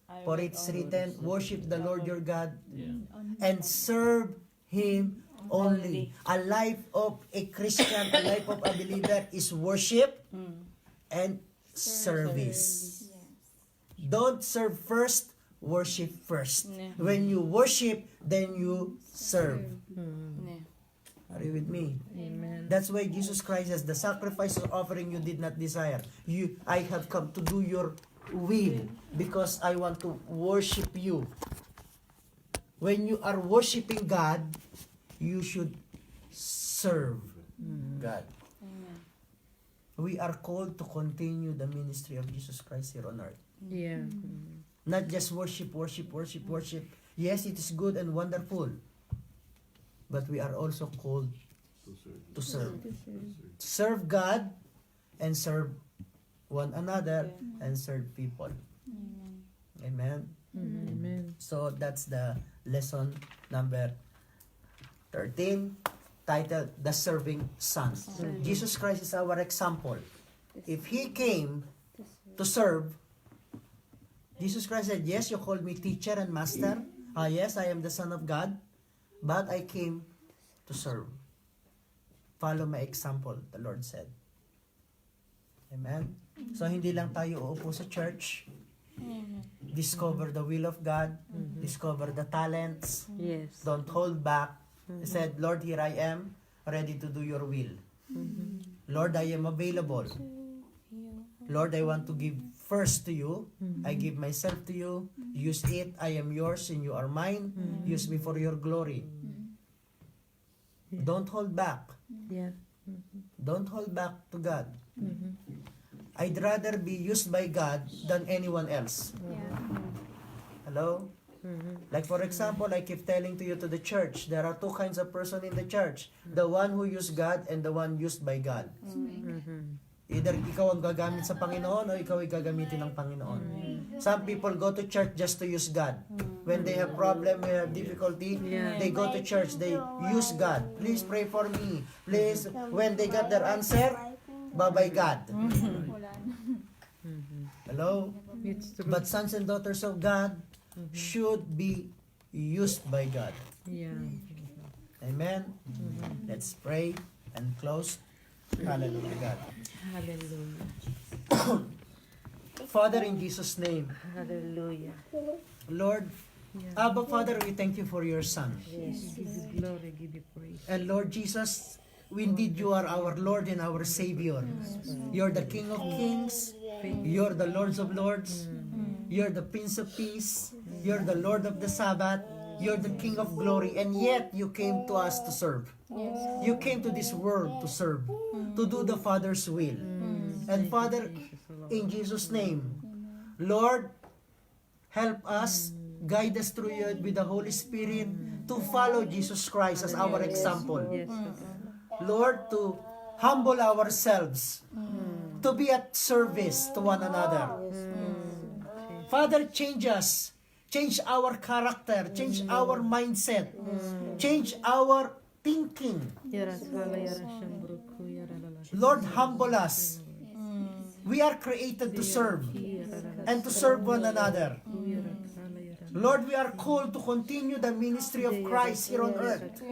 I for will it's always written, worship the Lord your God Yeah. and serve Him only. A life of a Christian, a life of a believer is worship and service. Don't serve first, worship first. Yeah. When you worship, then you serve. Yeah. Are you with me? Amen. That's why Jesus Christ says, the sacrifice or offering you did not desire. I have come to do your will because I want to worship you. When you are worshiping God, you should serve God. Amen. We are called to continue the ministry of Jesus Christ here on earth. Yeah. Not just worship. Yes, it is good and wonderful. But we are also called to serve. Serve God and serve one another and serve people. Amen. Amen. So that's the lesson number 13, titled The Serving Son. Jesus Christ is our example. If He came to serve, Jesus Christ said, yes, you called me teacher and master. Yes, I am the Son of God. But I came to serve. Follow my example, the Lord said. Amen? So, hindi lang tayo uupo sa church. Discover the will of God. Discover the talents. Yes. Don't hold back. He said, Lord, here I am, ready to do your will. Lord, I am available. Lord, I want to give first to you. I give myself to you. Use it. I am yours and you are mine. Use me for your glory. Don't hold back. Yeah. Don't hold back to God. I'd rather be used by God than anyone else. Hello? Like for example, I keep telling to you to the church, there are two kinds of person in the church. The one who use God and the one used by God. Either ikaw ang gagamit sa Panginoon o ikaw ay gagamitin ng Panginoon. Some people go to church just to use God. When they have problem, they have difficulty, they go to church, they use God. Please pray for me. Please, when they got their answer, bye-bye God. Hello? It's true. But sons and daughters of God should be used by God. Yeah. Amen? Let's pray and close. Hallelujah, God. Hallelujah. Father, in Jesus' name, Hallelujah. Lord, Yeah. Abba, Father, we thank you for your Son. Yes. Give you glory, give you praise. And Lord Jesus, indeed you are our Lord and our Savior. You're the King of Kings. You're the Lords of Lords. You're the Prince of Peace. You're the Lord of the Sabbath. You're the King of Glory. And yet, you came to us to serve. You came to this world to serve, to do the Father's will. And Father, in Jesus' name, Lord, help us, guide us through you with the Holy Spirit to follow Jesus Christ as our example. Yes. Lord, to humble ourselves, to be at service to one another. Father, change us. Change our character. Change our mindset. Change our thinking. Lord, humble us. We are created to serve and to serve one another. Lord, we are called to continue the ministry of Christ here on earth.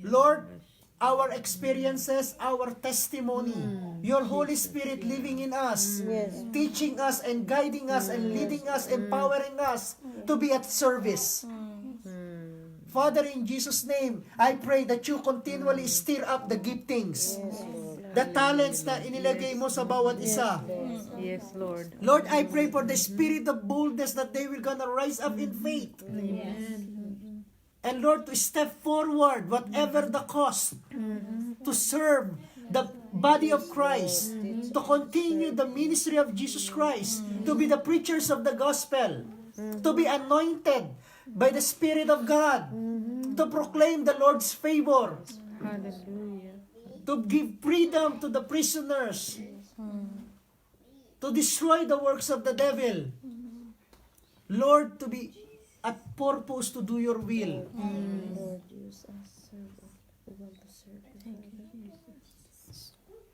Lord, our experiences, our testimony, your Holy Spirit living in us, teaching us and guiding us and leading us, empowering us to be at service. Father, in Jesus' name, I pray that you continually stir up the giftings. the talents na inilagay mo sa bawat isa. Yes, Lord. Lord, I pray for the spirit of boldness that they will gonna rise up in faith. And Lord, to step forward, whatever the cost, to serve the body of Christ, to continue the ministry of Jesus Christ, to be the preachers of the gospel, to be anointed by the Spirit of God, to proclaim the Lord's favor, Hallelujah. to give freedom to the prisoners, to destroy the works of the devil. Lord, to be at purpose to do your will.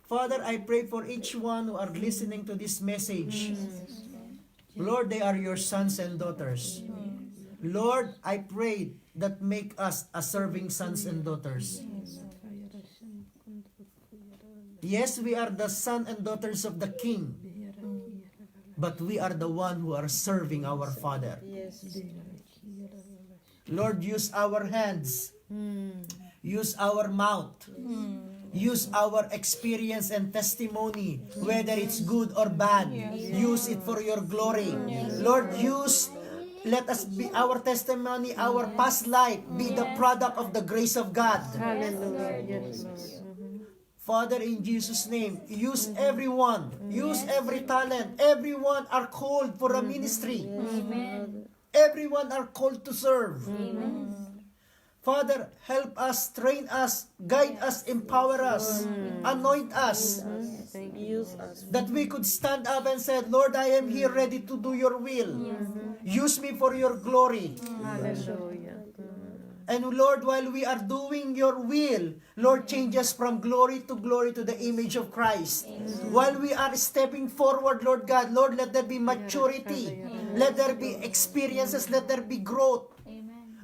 Father, I pray for each one who are listening to this message. Lord, they are your sons and daughters. Lord, I pray that make us a serving sons and daughters. Yes, we are the son and daughters of the King, but we are the one who are serving our Father. Lord, use our hands, use our mouth, use our experience and testimony, whether it's good or bad. Use it for your glory. Lord, let us be our testimony, our past life, be the product of the grace of God. Hallelujah. Yes, Lord. Father, in Jesus' name, use everyone, use every talent. Everyone are called for a ministry. Everyone are called to serve. Father, help us, train us, guide us, empower us, anoint us, Thank you. that we could stand up and say, Lord, I am here ready to do your will. Use me for your glory. Hallelujah. And Lord, while we are doing your will, Lord, change us from glory to the image of Christ. While we are stepping forward, Lord God, Lord, let there be maturity. Let there be experiences. Let there be growth.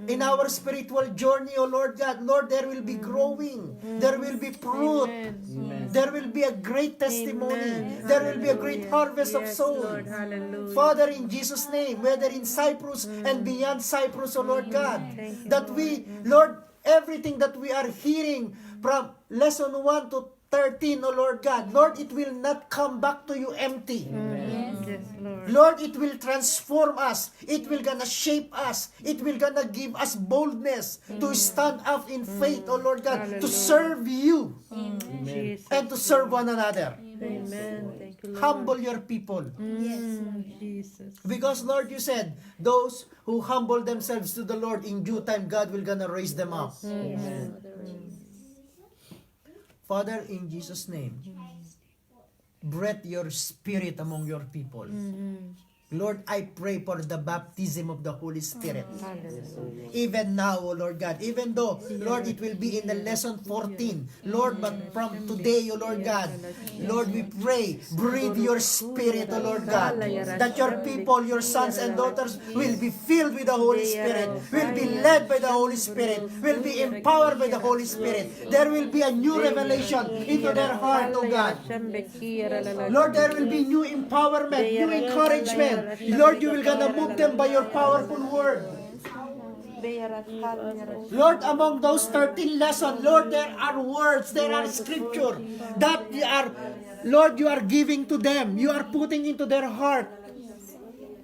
In our spiritual journey, oh Lord God, Lord, there will be growing. There will be fruit. There will be a great testimony. There will be a great harvest of souls. Lord, hallelujah. Father, in Jesus' name, whether in Cyprus and beyond Cyprus, oh Lord God, that we, Lord, everything that we are hearing from lesson 1 to 13, oh Lord God, Lord, it will not come back to you empty. Yes, Lord. Lord, it will transform us. It will gonna shape us. It will gonna give us boldness to stand up in faith, oh Lord God, to serve you Jesus. and to serve one another. Amen. Thank you, Lord. Humble your people. Jesus. Because Lord, you said, those who humble themselves to the Lord, in due time, God will gonna raise them up. Father, in Jesus' name, breathe your spirit among your people. Lord, I pray for the baptism of the Holy Spirit. Even now, O Lord God, even though, Lord, it will be in the lesson 14, Lord, but from today, O Lord God, Lord, we pray, breathe your spirit, O Lord God, that your people, your sons and daughters will be filled with the Holy Spirit, will be led by the Holy Spirit, will be empowered by the Holy Spirit. There will be a new revelation into their heart, O God. Lord, there will be new empowerment, new encouragement. Lord, you will gonna move them by your powerful word. Lord, among those 13 lessons, Lord, there are words, there are scripture that you are, Lord, you are giving to them. You are putting into their heart.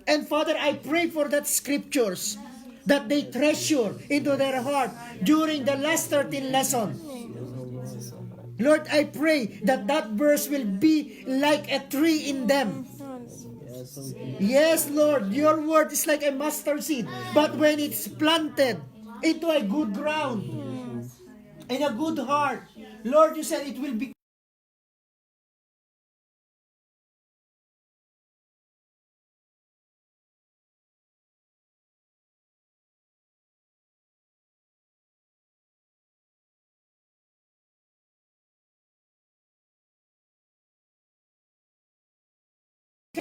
And Father, I pray for that scriptures that they treasure into their heart during the last 13 lessons. Lord, I pray that that verse will be like a tree in them. Yes, Lord, your word is like a mustard seed, but when it's planted into a good ground, in a good heart, Lord, you said it will be.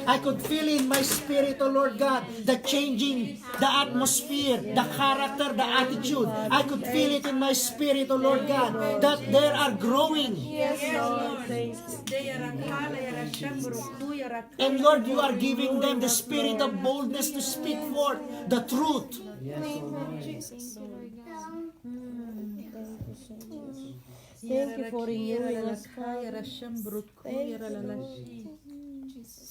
I could feel in my spirit, oh Lord God, the changing, the atmosphere, the character, the attitude. I could feel it in my spirit, oh Lord God, that they are growing. And Lord, you are giving them the spirit of boldness to speak forth the truth. Thank you for renewing us, Father. Thank you,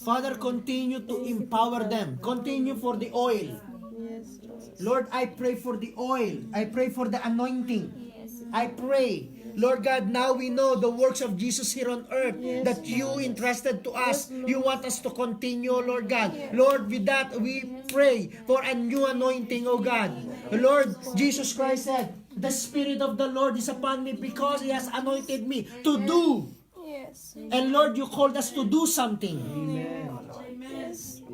Father, continue to empower them. Continue for the oil. Yes, Lord, Lord. I pray for the oil. I pray for the anointing. Yes. I pray, Lord God, now we know the works of Jesus here on earth that you entrusted to us. You want us to continue, Lord God. Lord, with that, we pray for a new anointing, oh God. Lord, Jesus Christ said, the Spirit of the Lord is upon me because He has anointed me to do. Yes. And Lord, you called us to do something.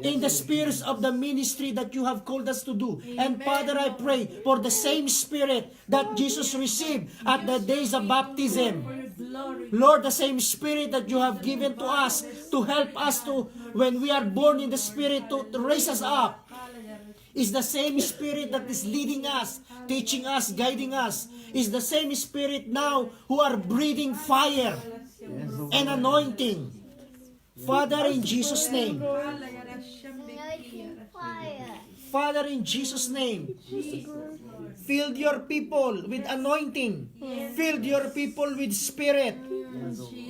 In the spirits of the ministry that you have called us to do. And Father, I pray for the same Spirit that Jesus received at the days of baptism. Lord, the same Spirit that you have given to us to help us to, when we are born in the Spirit, to raise us up, is the same Spirit that is leading us, teaching us, guiding us. Is the same Spirit now who are breathing fire and anointing. Father, in Jesus' name. Father, in Jesus' name. Fill your people with anointing. Fill your people with Spirit.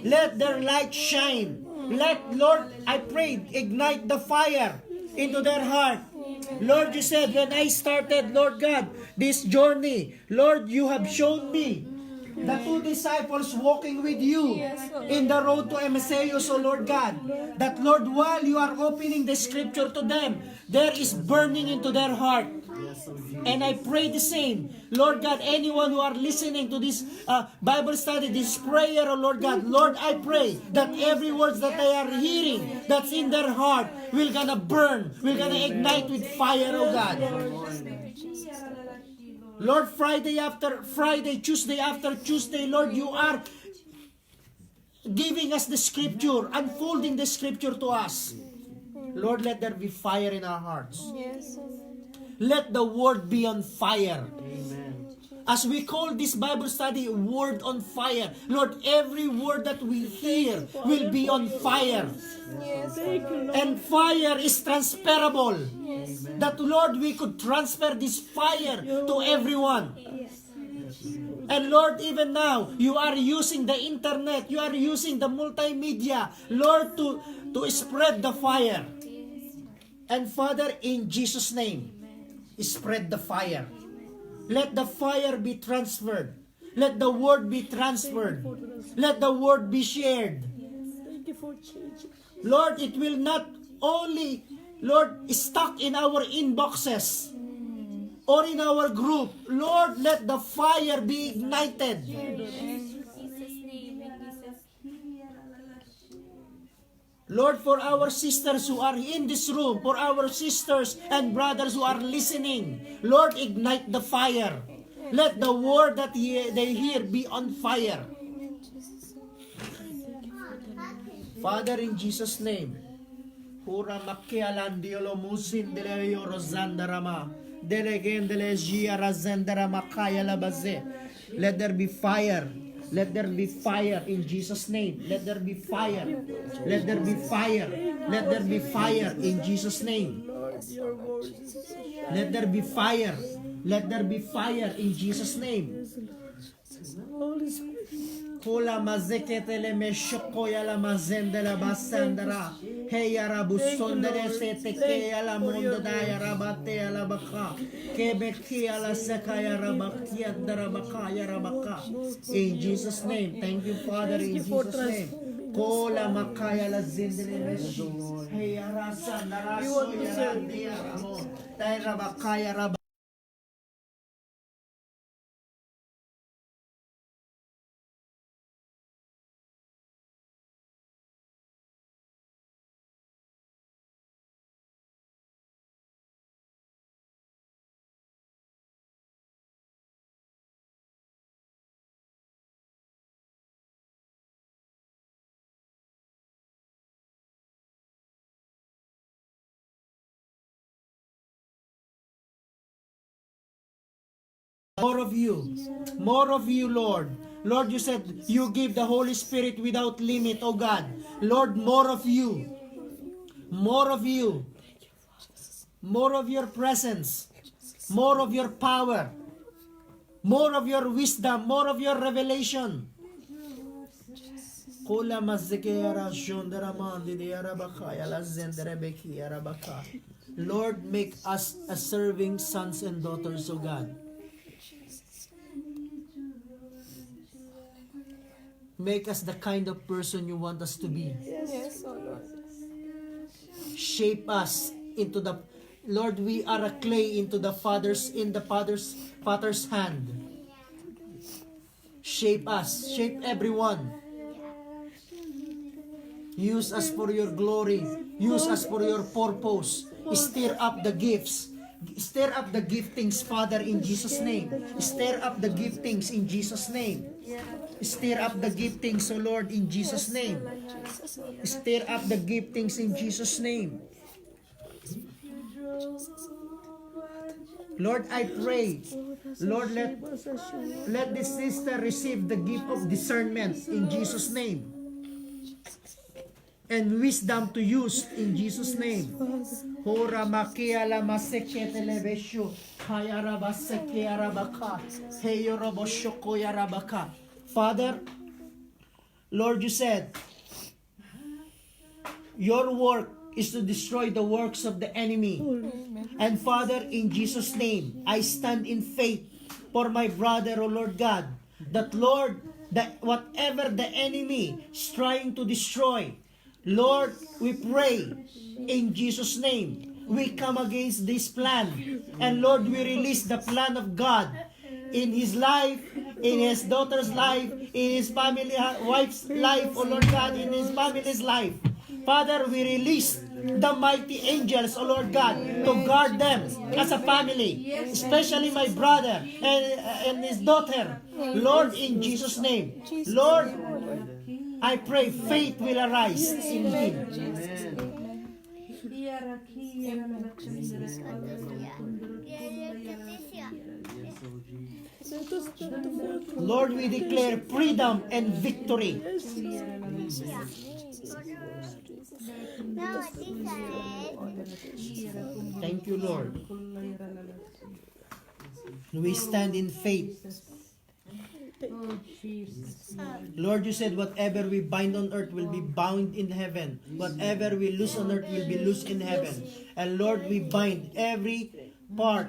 Let their light shine. Let, Lord, I pray, ignite the fire into their heart. Lord, you said when I started, Lord God, this journey, Lord, you have shown me the two disciples walking with you in the road to Emmaus, O Lord God, that, Lord, while you are opening the scripture to them, there is burning into their heart. And I pray the same. Lord God, anyone who are listening to this Bible study, this prayer, oh Lord God, Lord, I pray that every word that they are hearing, that's in their heart, will gonna burn, will gonna ignite with fire, oh God. Lord, Friday after Friday, Tuesday after Tuesday, Lord, you are giving us the scripture, unfolding the scripture to us. Lord, let there be fire in our hearts. Yes. Let the word be on fire. Amen. As we call this Bible study, word on fire. Lord, every word that we hear will be on fire. Yes. And fire is transferable. That, Lord, we could transfer this fire to everyone. And Lord, even now, you are using the internet, you are using the multimedia, Lord, to spread the fire. And Father, in Jesus' name, spread the fire. Let the fire be transferred. Let the word be transferred. Let the word be shared. Lord, it will not only, Lord, stuck in our inboxes or in our group. Lord, let the fire be ignited. In Jesus' name. In Jesus' Lord, for our sisters who are in this room, for our sisters and brothers who are listening, Lord, ignite the fire. Let the word that they hear be on fire. Father, in Jesus' name, Hura makialan diolo musin dele yorozanda rama, delegen dele jia razanda rama kaya labaze. Let there be fire. Let there be fire in Jesus' name. Let there be fire. Let there be fire. Let there be fire in Jesus' name. Let there be fire. Let there be fire in Jesus' name. Kula mazeketele meshokoya la mazende la basandara. Hey arabusondere se teke la mondo daya rabate la baka. Kebeki la sekaya rabaki andara baka ya rabaka. In Jesus' name, thank you, Father, in Jesus' name. Kola makaya la zindele meshi. Hey arasa naraso ya randia ramo. Tay rabakaya rabaka. More of you, Lord. Lord, you said you give the Holy Spirit without limit, oh God. Lord, more of you. More of you. More of your presence. More of your power. More of your wisdom. More of your revelation. Kula mazikera shondara mandi diara bakaya la zendere bekiara baka. Lord, make us a serving sons and daughters of God. Make us the kind of person you want us to be. Yes, oh Lord. Shape us into the Lord, we are a clay into the Father's Father's hand. Shape us, shape everyone. Use us for your glory. Use us for your purpose. Stir up the gifts. Stir up the giftings, Father, in Jesus' name. Stir up the giftings in Jesus' name. Stir up the giftings, O Lord, in Jesus' name. Stir up the giftings in Jesus' name. Lord, I pray, Lord, let this sister receive the gift of discernment in Jesus' name. And wisdom to use in Jesus' name. Hora makia la masekete lebeshu. Hayara basekia rabaka. Heyoro boshoko yarabaka. Father, Lord, you said, your work is to destroy the works of the enemy. And Father, in Jesus' name, I stand in faith for my brother, O Lord God, that Lord, that whatever the enemy is trying to destroy, Lord, we pray in Jesus' name, we come against this plan. And Lord, we release the plan of God in his life, in his daughter's life, in his family, wife's life, oh Lord God, in his family's life. Father, we release the mighty angels, oh Lord God, to guard them as a family, especially my brother and his daughter. Lord, in Jesus' name, Lord, I pray faith will arise in him. Lord, we declare freedom and victory. Thank you, Lord. We stand in faith. Lord, you said whatever we bind on earth will be bound in heaven. Whatever we loose on earth will be loosed in heaven. And Lord, we bind every part.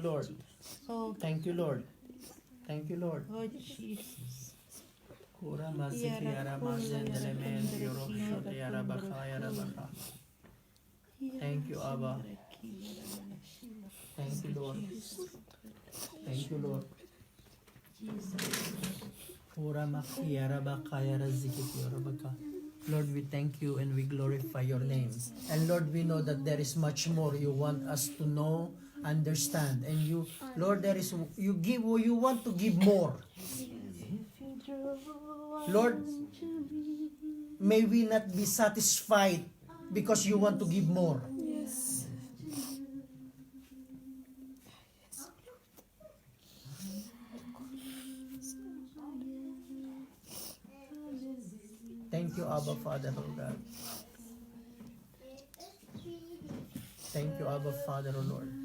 Lord. Thank you, Lord. Thank you, Lord. Oh, Jesus. Kura maziki yara mazendele men yoro shot yara baka yara baka. Thank you, Abba. Thank you, Lord. Thank you, Lord. Kura maki yara baka yara zikit yara baka. Lord, we thank you and we glorify your name. And Lord, we know that there is much more you want us to know, understand, and you, Lord, you want to give more. Lord, may we not be satisfied because you want to give more. Yes. Thank you, Abba Father, oh God. Thank you, Abba Father, oh Lord.